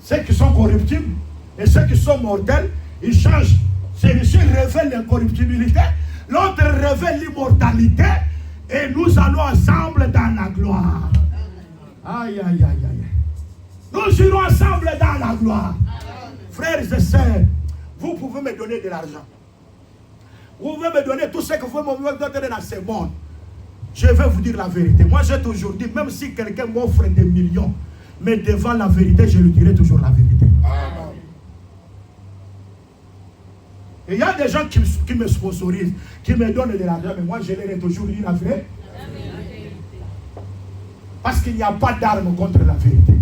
Ceux qui sont corruptibles et ceux qui sont mortels, ils changent. Celui-ci révèle l'incorruptibilité, l'autre révèle l'immortalité, et nous allons ensemble dans la gloire. Aïe, aïe, aïe, aïe. Nous irons ensemble dans la gloire. Frères et sœurs, vous pouvez me donner de l'argent. Vous pouvez me donner tout ce que vous me donner dans ce monde. Je vais vous dire la vérité. Moi, j'ai toujours dit, même si quelqu'un m'offre des millions, mais devant la vérité, je lui dirai toujours la vérité. Amen. Et il y a des gens qui me sponsorisent, qui me donnent de l'argent, mais moi, je leur ai toujours dit la vérité. Parce qu'il n'y a pas d'arme contre la vérité.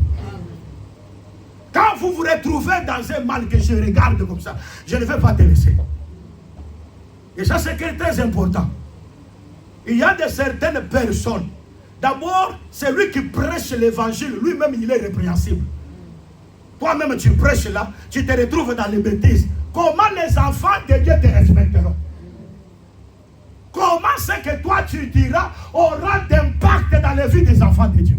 Quand vous vous retrouvez dans un mal que je regarde comme ça, je ne vais pas te laisser. Et ça, c'est très important. Il y a de certaines personnes. D'abord, celui qui prêche l'évangile, lui-même, il est répréhensible. Toi-même, tu prêches là, tu te retrouves dans les bêtises. Comment les enfants de Dieu te respecteront? Comment ce que toi tu diras aura d'impact dans la vie des enfants de Dieu?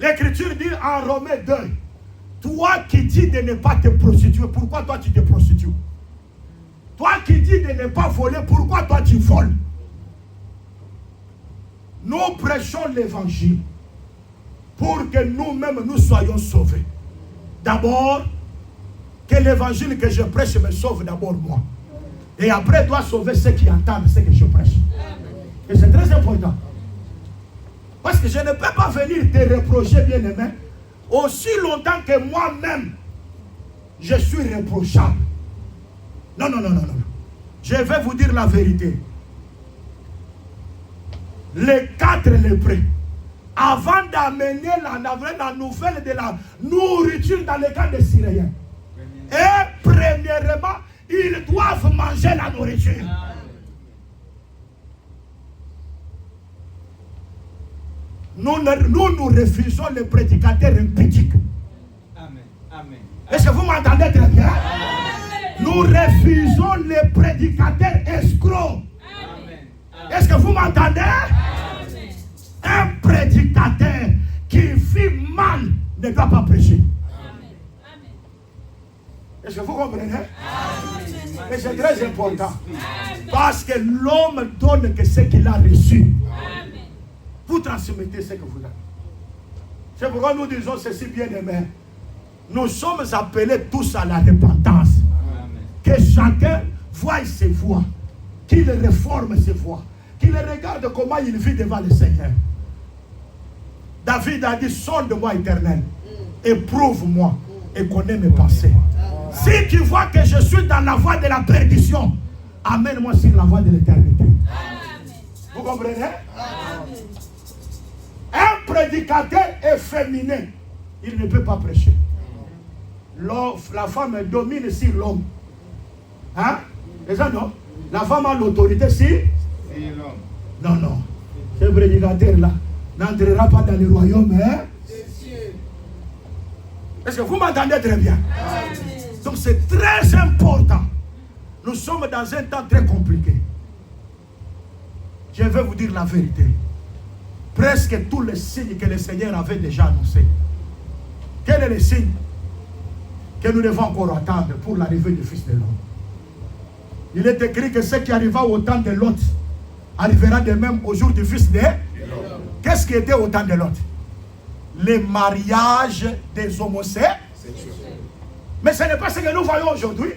L'Écriture dit en Romains 2, toi qui dis de ne pas te prostituer, pourquoi toi tu te prostitues? Toi qui dis de ne pas voler, pourquoi toi tu voles? Nous prêchons l'évangile pour que nous-mêmes nous soyons sauvés. D'abord, que l'évangile que je prêche me sauve d'abord moi. Et après, doit sauver ceux qui entendent ce que je prêche. Et c'est très important. Parce que je ne peux pas venir te reprocher, bien-aimé, aussi longtemps que moi-même, je suis reprochable. Non, non, non, non, non. Je vais vous dire la vérité. Les 4 lépreux, avant d'amener la nouvelle de la nourriture dans les camps des Syriens, et premièrement, ils doivent manger la nourriture. Nous refusons les prédicateurs impudiques. Amen. Amen. Est-ce que vous m'entendez très bien? Amen. Nous refusons les prédicateurs escrocs. Est-ce que vous m'entendez? Amen. Un prédicateur qui vit mal ne doit pas prêcher. Amen. Est-ce que vous comprenez? Amen. Et c'est très important. Amen. Parce que l'homme donne que ce qu'il a reçu. Amen. Vous transmettez ce que vous avez. C'est pourquoi nous disons ceci, bien aimé. Nous sommes appelés tous à la repentance. Amen. Que chacun voie ses voies. Qu'il réforme ses voies. Qu'il regarde comment il vit devant le Seigneur. David a dit, sonde-moi, Éternel, éprouve-moi et connais mes pensées. Si tu vois que je suis dans la voie de la perdition, amène-moi sur la voie de l'éternité. Vous comprenez? Un prédicateur efféminé, il ne peut pas prêcher. La femme domine sur l'homme. Hein? C'est ça, non? La femme a l'autorité sur l'homme. Non, non. Ce prédicateur-là n'entrera pas dans le royaume. Hein? Est-ce que vous m'entendez très bien? Amen. Donc c'est très important. Nous sommes dans un temps très compliqué. Je vais vous dire la vérité. Presque tous les signes que le Seigneur avait déjà annoncés. Quel est le signe que nous devons encore attendre pour l'arrivée du Fils de l'homme? Il est écrit que ce qui arriva au temps de Lot arrivera de même au jour du Fils de l'homme. Qu'est-ce qui était au temps de Lot? Les mariages des homosexuels. Mais ce n'est pas ce que nous voyons aujourd'hui.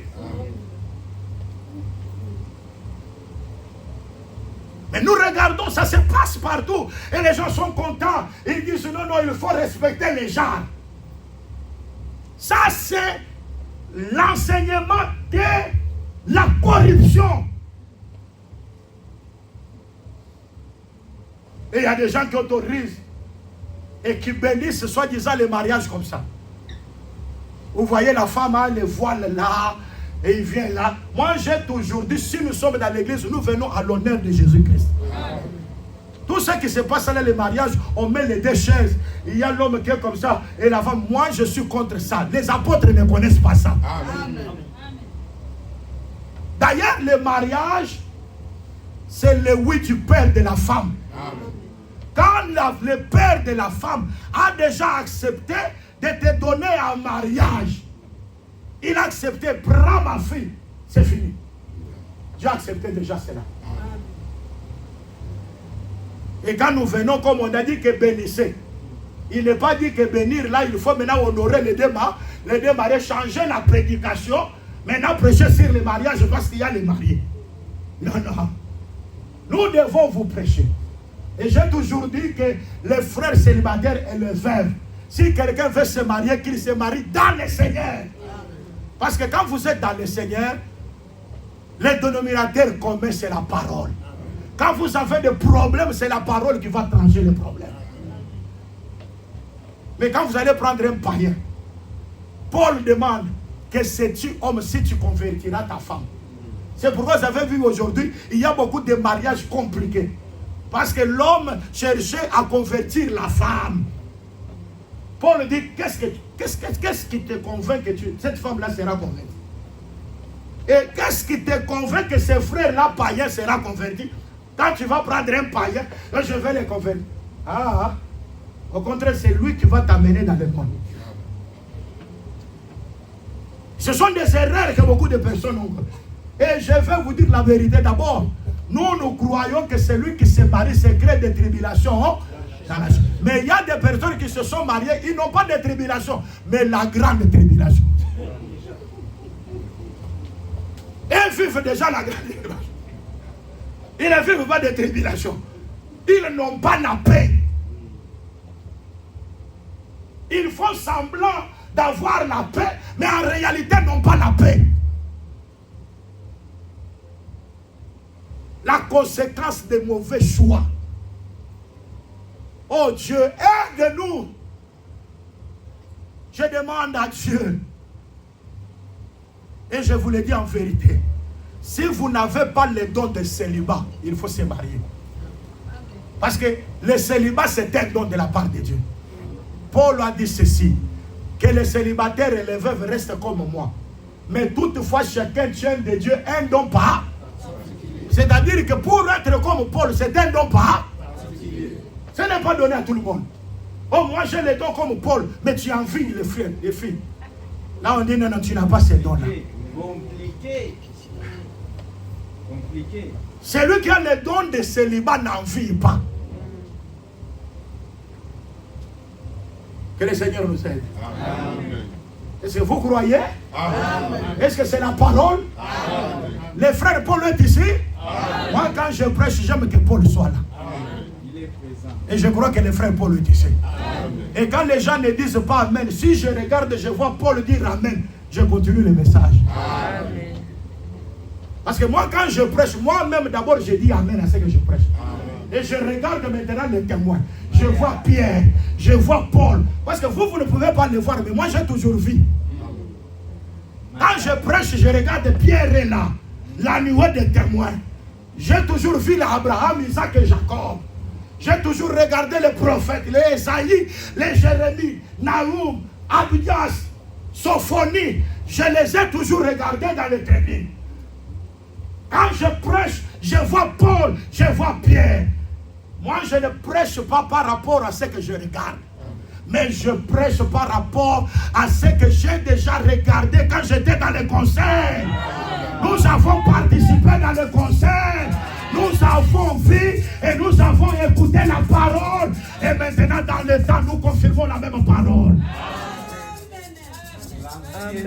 Mais nous regardons, ça se passe partout. Et les gens sont contents. Ils disent non, non, il faut respecter les gens. Ça, c'est l'enseignement de la corruption. Et il y a des gens qui autorisent et qui bénissent soi-disant les mariages comme ça. Vous voyez la femme a les voiles là, et il vient là. Moi j'ai toujours dit, si nous sommes dans l'église, nous venons à l'honneur de Jésus-Christ. Tout ce qui se passe dans les mariages, on met les deux chaises. Il y a l'homme qui est comme ça, et la femme, moi je suis contre ça. Les apôtres ne connaissent pas ça. D'ailleurs, le mariage, c'est le oui du père de la femme. Quand le père de la femme a déjà accepté de te donner un mariage, il a accepté, prends ma fille, c'est fini. J'ai accepté déjà cela. Et quand nous venons, comme on a dit que bénissez, il n'est pas dit que bénir, là il faut maintenant honorer les deux mariés, changer la prédication, maintenant prêcher sur les mariages parce qu'il y a les mariés. Non, non. Nous devons vous prêcher. Et j'ai toujours dit que les frères célibataires et les veuves, si quelqu'un veut se marier, qu'il se marie dans le Seigneur. Parce que quand vous êtes dans le Seigneur, le dénominateur commun, c'est la parole. Quand vous avez des problèmes, c'est la parole qui va trancher les problèmes. Mais quand vous allez prendre un païen, Paul demande que sais-tu, homme, si tu convertiras ta femme. C'est pourquoi vous avez vu aujourd'hui, il y a beaucoup de mariages compliqués. Parce que l'homme cherchait à convertir la femme. Paul dit, qu'est-ce qui te convainc que cette femme-là sera convertie? Et qu'est-ce qui te convainc que ce frère-là païen sera converti? Quand tu vas prendre un païen, je vais les convertir. Au contraire, c'est lui qui va t'amener dans le monde. Ce sont des erreurs que beaucoup de personnes ont. Et je vais vous dire la vérité d'abord. Nous croyons que celui qui se marie se crée des tribulations. Mais il y a des personnes qui se sont mariées, ils n'ont pas de tribulation, mais la grande tribulation. Ils vivent déjà la grande tribulation. Ils ne vivent pas de tribulation. Ils n'ont pas la paix. Ils font semblant d'avoir la paix, mais en réalité n'ont pas la paix. La conséquence des mauvais choix. Oh Dieu, aide-nous. Je demande à Dieu. Et je vous le dis en vérité. Si vous n'avez pas le don de célibat, il faut se marier. Parce que le célibat, c'est un don de la part de Dieu. Paul a dit ceci, que les célibataires et les veuves restent comme moi. Mais toutefois, chacun tient de Dieu un don pas. C'est-à-dire que pour être comme Paul, c'est un don pas. Ce n'est pas donné à tout le monde. Oh, moi j'ai les dons comme Paul, mais tu envies les filles. Là on dit non, non, tu n'as pas ces dons-là. Compliqué. Celui qui a les dons de célibat n'envie pas. Que le Seigneur nous aide. Est-ce que vous croyez? Est-ce que c'est la parole? Les frères Paul est ici. Moi quand je prêche, j'aime que Paul soit là. Et je crois que les frères Paul le disaient. Et quand les gens ne disent pas Amen, si je regarde, je vois Paul dire Amen, je continue le message. Amen. Parce que moi, quand je prêche, moi-même, d'abord, je dis Amen à ce que je prêche. Et je regarde maintenant les témoins. Je vois Pierre, je vois Paul. Parce que vous ne pouvez pas le voir, mais moi, j'ai toujours vu. Quand je prêche, je regarde Pierre est là, la nuée des témoins. J'ai toujours vu l'Abraham, Isaac et Jacob. J'ai toujours regardé les prophètes, les Esaïe, les Jérémie, Naoum, Abdias, Sophonie. Je les ai toujours regardés dans les tribunes. Quand je prêche, je vois Paul, je vois Pierre. Moi, je ne prêche pas par rapport à ce que je regarde. Mais je prêche par rapport à ce que j'ai déjà regardé quand j'étais dans les concerts. Nous avons participé dans le concert. Nous avons vu et nous avons écouté la parole. Et maintenant, dans le temps, nous confirmons la même parole. Amen.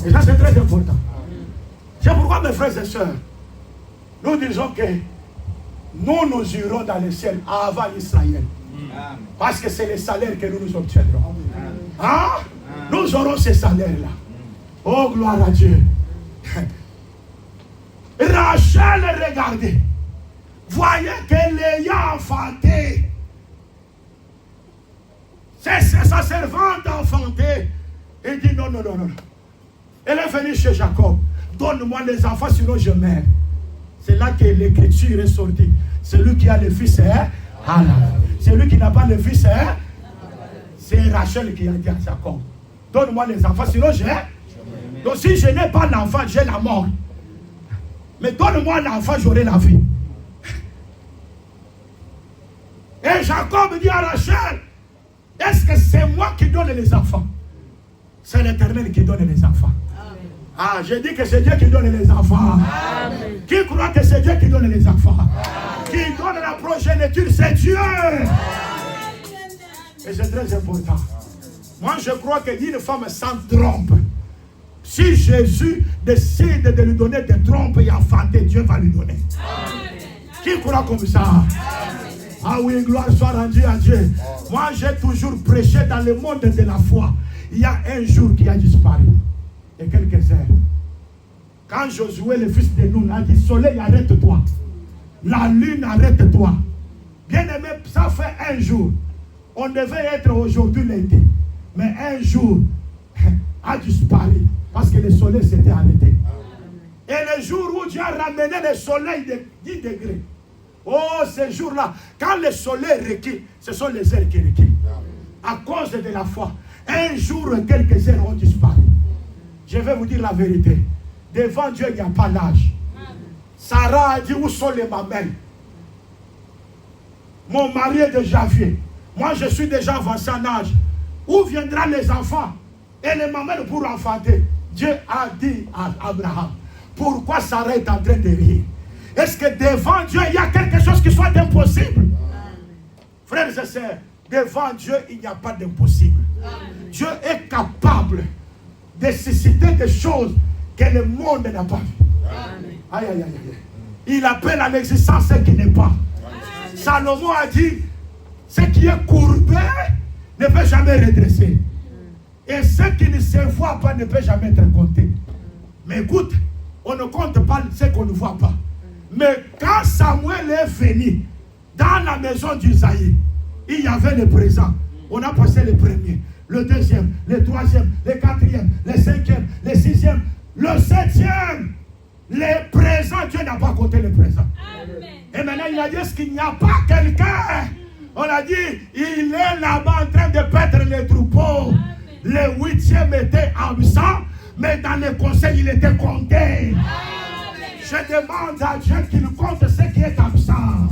Et ça, c'est très important. C'est pourquoi, mes frères et sœurs, nous disons que nous irons dans le ciel avant Israël. Parce que c'est le salaire que nous obtiendrons. Hein? Nous aurons ce salaire-là. Oh, gloire à Dieu. Rachel, regardez. Voyez que l'ayant enfanté, c'est sa servante enfantée. Il dit non. Elle est venue chez Jacob. Donne-moi les enfants, sinon je meurs. C'est là que l'écriture est sortie. Celui qui a le fils est Allah. Celui qui n'a pas le fils est. C'est Rachel qui a dit à Jacob. Donne-moi les enfants, sinon j'ai. Donc si je n'ai pas l'enfant, j'ai la mort. Mais donne-moi l'enfant, j'aurai la vie. Et Jacob dit à Rachel, est-ce que c'est moi qui donne les enfants? C'est l'Éternel qui donne les enfants. Ah, j'ai dit que c'est Dieu qui donne les enfants. Amen. Qui croit que c'est Dieu qui donne les enfants? Amen. Qui donne la progéniture, c'est Dieu. Amen. Et c'est très important. Moi, je crois qu'une femme sans trompe, si Jésus décide de lui donner des trompes et enfanter, Dieu va lui donner. Amen. Qui croit comme ça? Amen. Ah oui, gloire soit rendue à Dieu. Moi, j'ai toujours prêché dans le monde de la foi. Il y a un jour qui a disparu. Et quelques heures. Quand Josué, le fils de Nun, a dit soleil, arrête-toi. La lune, arrête-toi. Bien aimé, ça fait un jour. On devait être aujourd'hui lundi. Mais un jour a disparu. Parce que le soleil s'était arrêté. Et le jour où Dieu a ramené le soleil de 10 degrés. Oh, ce jour-là, quand le soleil requiert, ce sont les heures qui requièrent. À cause de la foi. Un jour, quelques heures ont disparu. Je vais vous dire la vérité. Devant Dieu, il n'y a pas l'âge. Sarah a dit, où sont les mamelles? Mon mari est déjà vieux. Moi, je suis déjà avancé en âge. Où viendront les enfants? Et les mamelles pour enfanter? Dieu a dit à Abraham, pourquoi Sarah est en train de rire? Est-ce que devant Dieu, il y a quelque chose qui soit impossible? Frères et sœurs, devant Dieu, il n'y a pas d'impossible. Dieu est capable de susciter des choses que le monde n'a pas vues. Aïe, aïe, aïe, aïe. Il appelle à l'existence ce qui n'est pas. Amen. Salomon a dit, ce qui est courbé ne peut jamais redresser. Et ce qui ne se voit pas ne peut jamais être compté. Mais écoute, on ne compte pas ce qu'on ne voit pas. Mais quand Samuel est venu dans la maison d'Isaïe, il y avait le présent. On a passé le premier, le deuxième, le troisième, le quatrième, le cinquième, le sixième, le septième. Le présent, Dieu n'a pas compté le présent. Amen. Et maintenant, il a dit, est-ce qu'il n'y a pas quelqu'un? On a dit, il est là-bas en train de paître les troupeaux. Amen. Le huitième était absent, mais dans le conseil, il était compté. Amen. Je demande à Dieu qu'il compte ce qui est absent. Amen.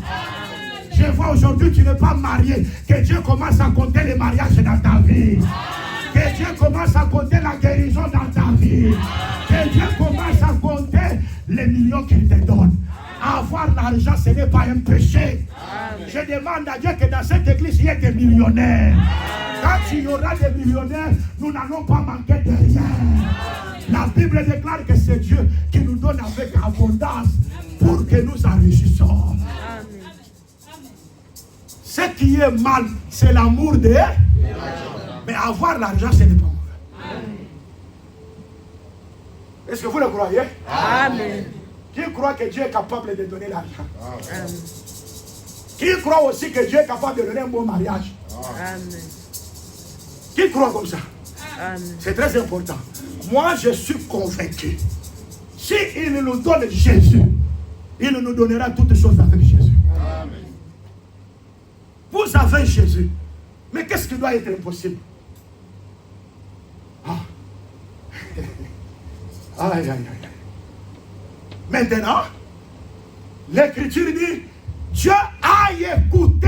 Je vois aujourd'hui, tu n'es pas marié. Que Dieu commence à compter les mariages dans ta vie. Amen. Que Dieu commence à compter la guérison dans ta vie. Amen. Que Dieu commence à compter les millions qu'il te donne. Avoir l'argent, ce n'est pas un péché. Amen. Je demande à Dieu que dans cette église, il y ait des millionnaires. Amen. Quand il y aura des millionnaires, nous n'allons pas manquer de rien. Amen. La Bible déclare que c'est Dieu qui nous donne avec abondance pour que nous enrichissions. Ce qui est mal, c'est l'amour de... Mais avoir l'argent, ce n'est pas mauvais. Est-ce que vous le croyez? Amen. Qui croit que Dieu est capable de donner l'argent? Qui croit aussi que Dieu est capable de donner un bon mariage? Amen. Qui croit comme ça? Amen. C'est très important. Moi, je suis convaincu. S'il nous donne Jésus, il nous donnera toutes choses avec Jésus. Amen. Vous avez Jésus. Mais qu'est-ce qui doit être impossible? Ah. Aïe, aïe, aïe. Maintenant, l'Écriture dit, Dieu a écouté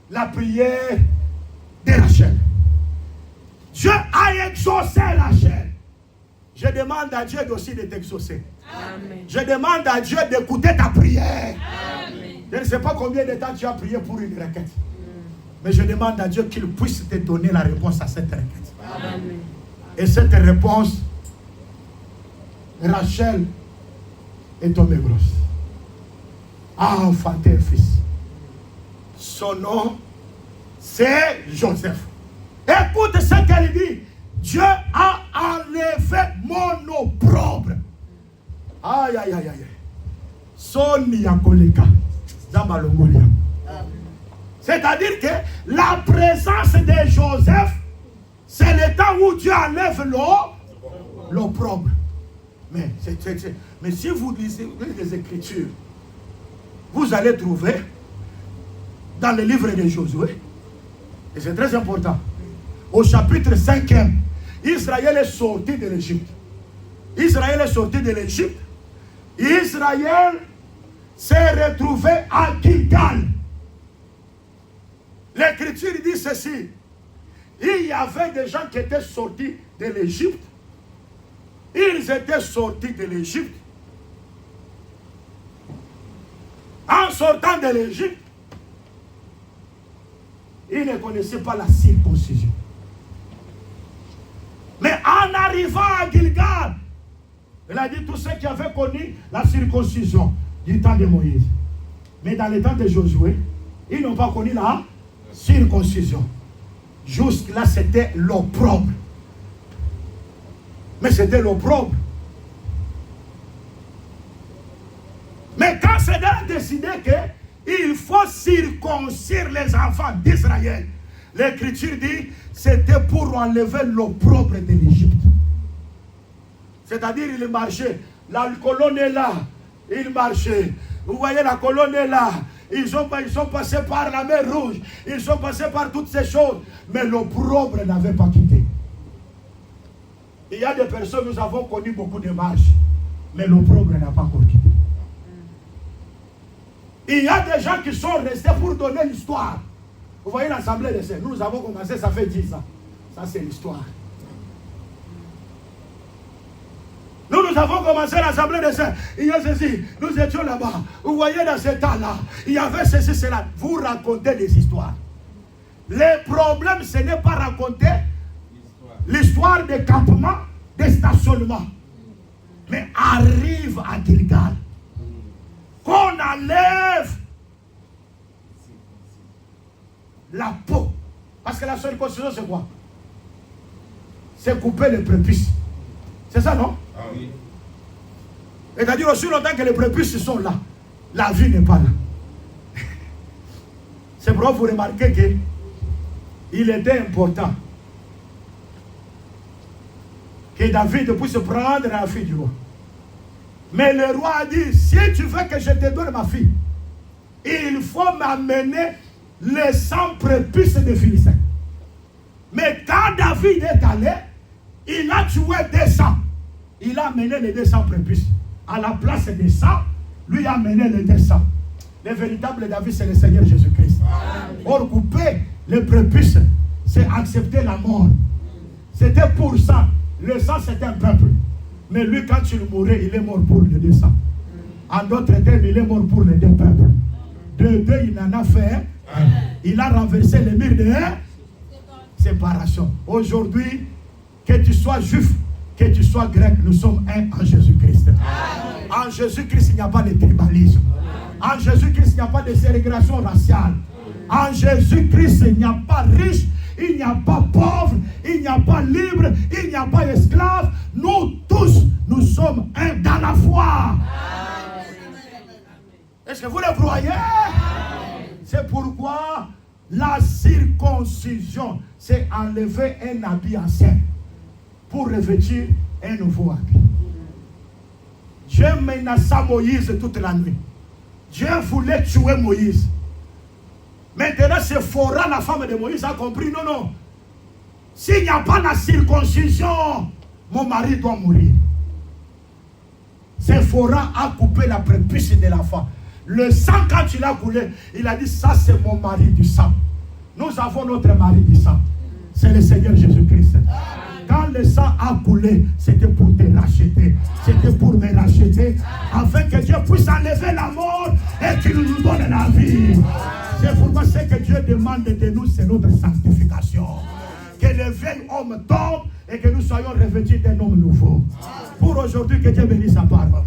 la prière de Rachel. Dieu a exaucé Rachel. Je demande à Dieu aussi de t'exaucer. Amen. Je demande à Dieu d'écouter ta prière. Amen. Je ne sais pas combien de temps tu as prié pour une requête. Mais je demande à Dieu qu'il puisse te donner la réponse à cette requête. Amen. Et cette réponse, Rachel est tombée grosse. A enfanté un fils. Son nom, c'est Joseph. Écoute ce qu'elle dit. Dieu a enlevé mon opprobre. Aïe, aïe, aïe, aïe. Soni Yakoleka. Zabalongolia. C'est-à-dire que la présence de Joseph, c'est le temps où Dieu enlève l'opprobre. Mais si vous lisez les Écritures, vous allez trouver dans le livre de Josué, et c'est très important, au chapitre 5e, Israël est sorti de l'Égypte. Israël est sorti de l'Égypte. Israël s'est retrouvé à Gilgal. L'Écriture dit ceci. Il y avait des gens qui étaient sortis de l'Égypte. Ils étaient sortis de l'Égypte. En sortant de l'Égypte, ils ne connaissaient pas la circoncision. Mais en arrivant à Gilgal, il a dit tous ceux qui avaient connu la circoncision du temps de Moïse. Mais dans le temps de Josué, ils n'ont pas connu la circoncision. Jusque-là, c'était l'opprobre. Mais c'était l'opprobre. Mais quand c'est décidé qu'il faut circoncire les enfants d'Israël, l'Écriture dit c'était pour enlever l'opprobre de l'Égypte. C'est-à-dire il marchait, la colonne est là, il marchait. Vous voyez la colonne est là. Ils sont passés par la mer Rouge. Ils sont passés par toutes ces choses. Mais l'opprobre n'avait pas quitté. Il y a des personnes, nous avons connu beaucoup de marches. Mais l'opprobre n'a pas encore quitté. Il y a des gens qui sont restés pour donner l'histoire. Vous voyez l'assemblée des saints. Nous avons commencé, ça fait 10 ans. Ça c'est l'histoire. Nous avons commencé l'assemblée des saints. Il y a ceci. Nous étions là-bas. Vous voyez dans ce temps-là. Il y avait ceci, cela. Vous racontez des histoires. Le problème, ce n'est pas raconter l'histoire des campements, des stationnements. Mais arrive à Gilgal. Qu'on enlève la peau. Parce que la circoncision, c'est quoi? C'est couper les prépuces. C'est ça, non? Ah oui. C'est-à-dire aussi longtemps que les prépuces sont là, la vie n'est pas là. C'est pour vous remarquer qu'il était important que David puisse prendre la fille du roi. Mais le roi a dit, si tu veux que je te donne ma fille, il faut m'amener les 100 prépuces de Philistins. Mais quand David est allé, il a tué 200. Il a amené les 200 prépuces. À la place des 100, lui a amené les 200. Le véritable David, c'est le Seigneur Jésus-Christ. Or, couper les prépuces, c'est accepter la mort. C'était pour ça. Le sang, c'était un peuple. Mais lui, quand il mourait, il est mort pour les 200. En d'autres termes, il est mort pour les 2 peuples. De 2, il en a fait un. Il a renversé les murs de séparation. Aujourd'hui, que tu sois juif, que tu sois grec, nous sommes un en Jésus-Christ. En Jésus-Christ, il n'y a pas de tribalisme. En Jésus-Christ, il n'y a pas de ségrégation raciale. En Jésus-Christ, il n'y a pas riche, il n'y a pas pauvre, il n'y a pas libre, il n'y a pas esclave. Nous tous, nous sommes un dans la foi. Est-ce que vous le croyez? C'est pourquoi la circoncision, c'est enlever un habit ancien pour revêtir un nouveau habit. Dieu menaça Moïse toute la nuit. Dieu voulait tuer Moïse. Maintenant, c'est Phora, la femme de Moïse, a compris. Non, non. S'il n'y a pas la circoncision, mon mari doit mourir. Séphora a coupé la prépuce de la femme. Le sang, quand il a coulé, il a dit, ça c'est mon mari du sang. Nous avons notre mari du sang. C'est le Seigneur Jésus-Christ. Quand le sang a coulé, c'était pour te racheter. C'était pour me racheter. Afin que Dieu puisse enlever la mort et qu'il nous donne la vie. C'est pourquoi ce que Dieu demande de nous, c'est notre sanctification. Que le vieil homme tombe et que nous soyons revêtus d'un homme nouveau. Pour aujourd'hui, que Dieu bénisse sa part.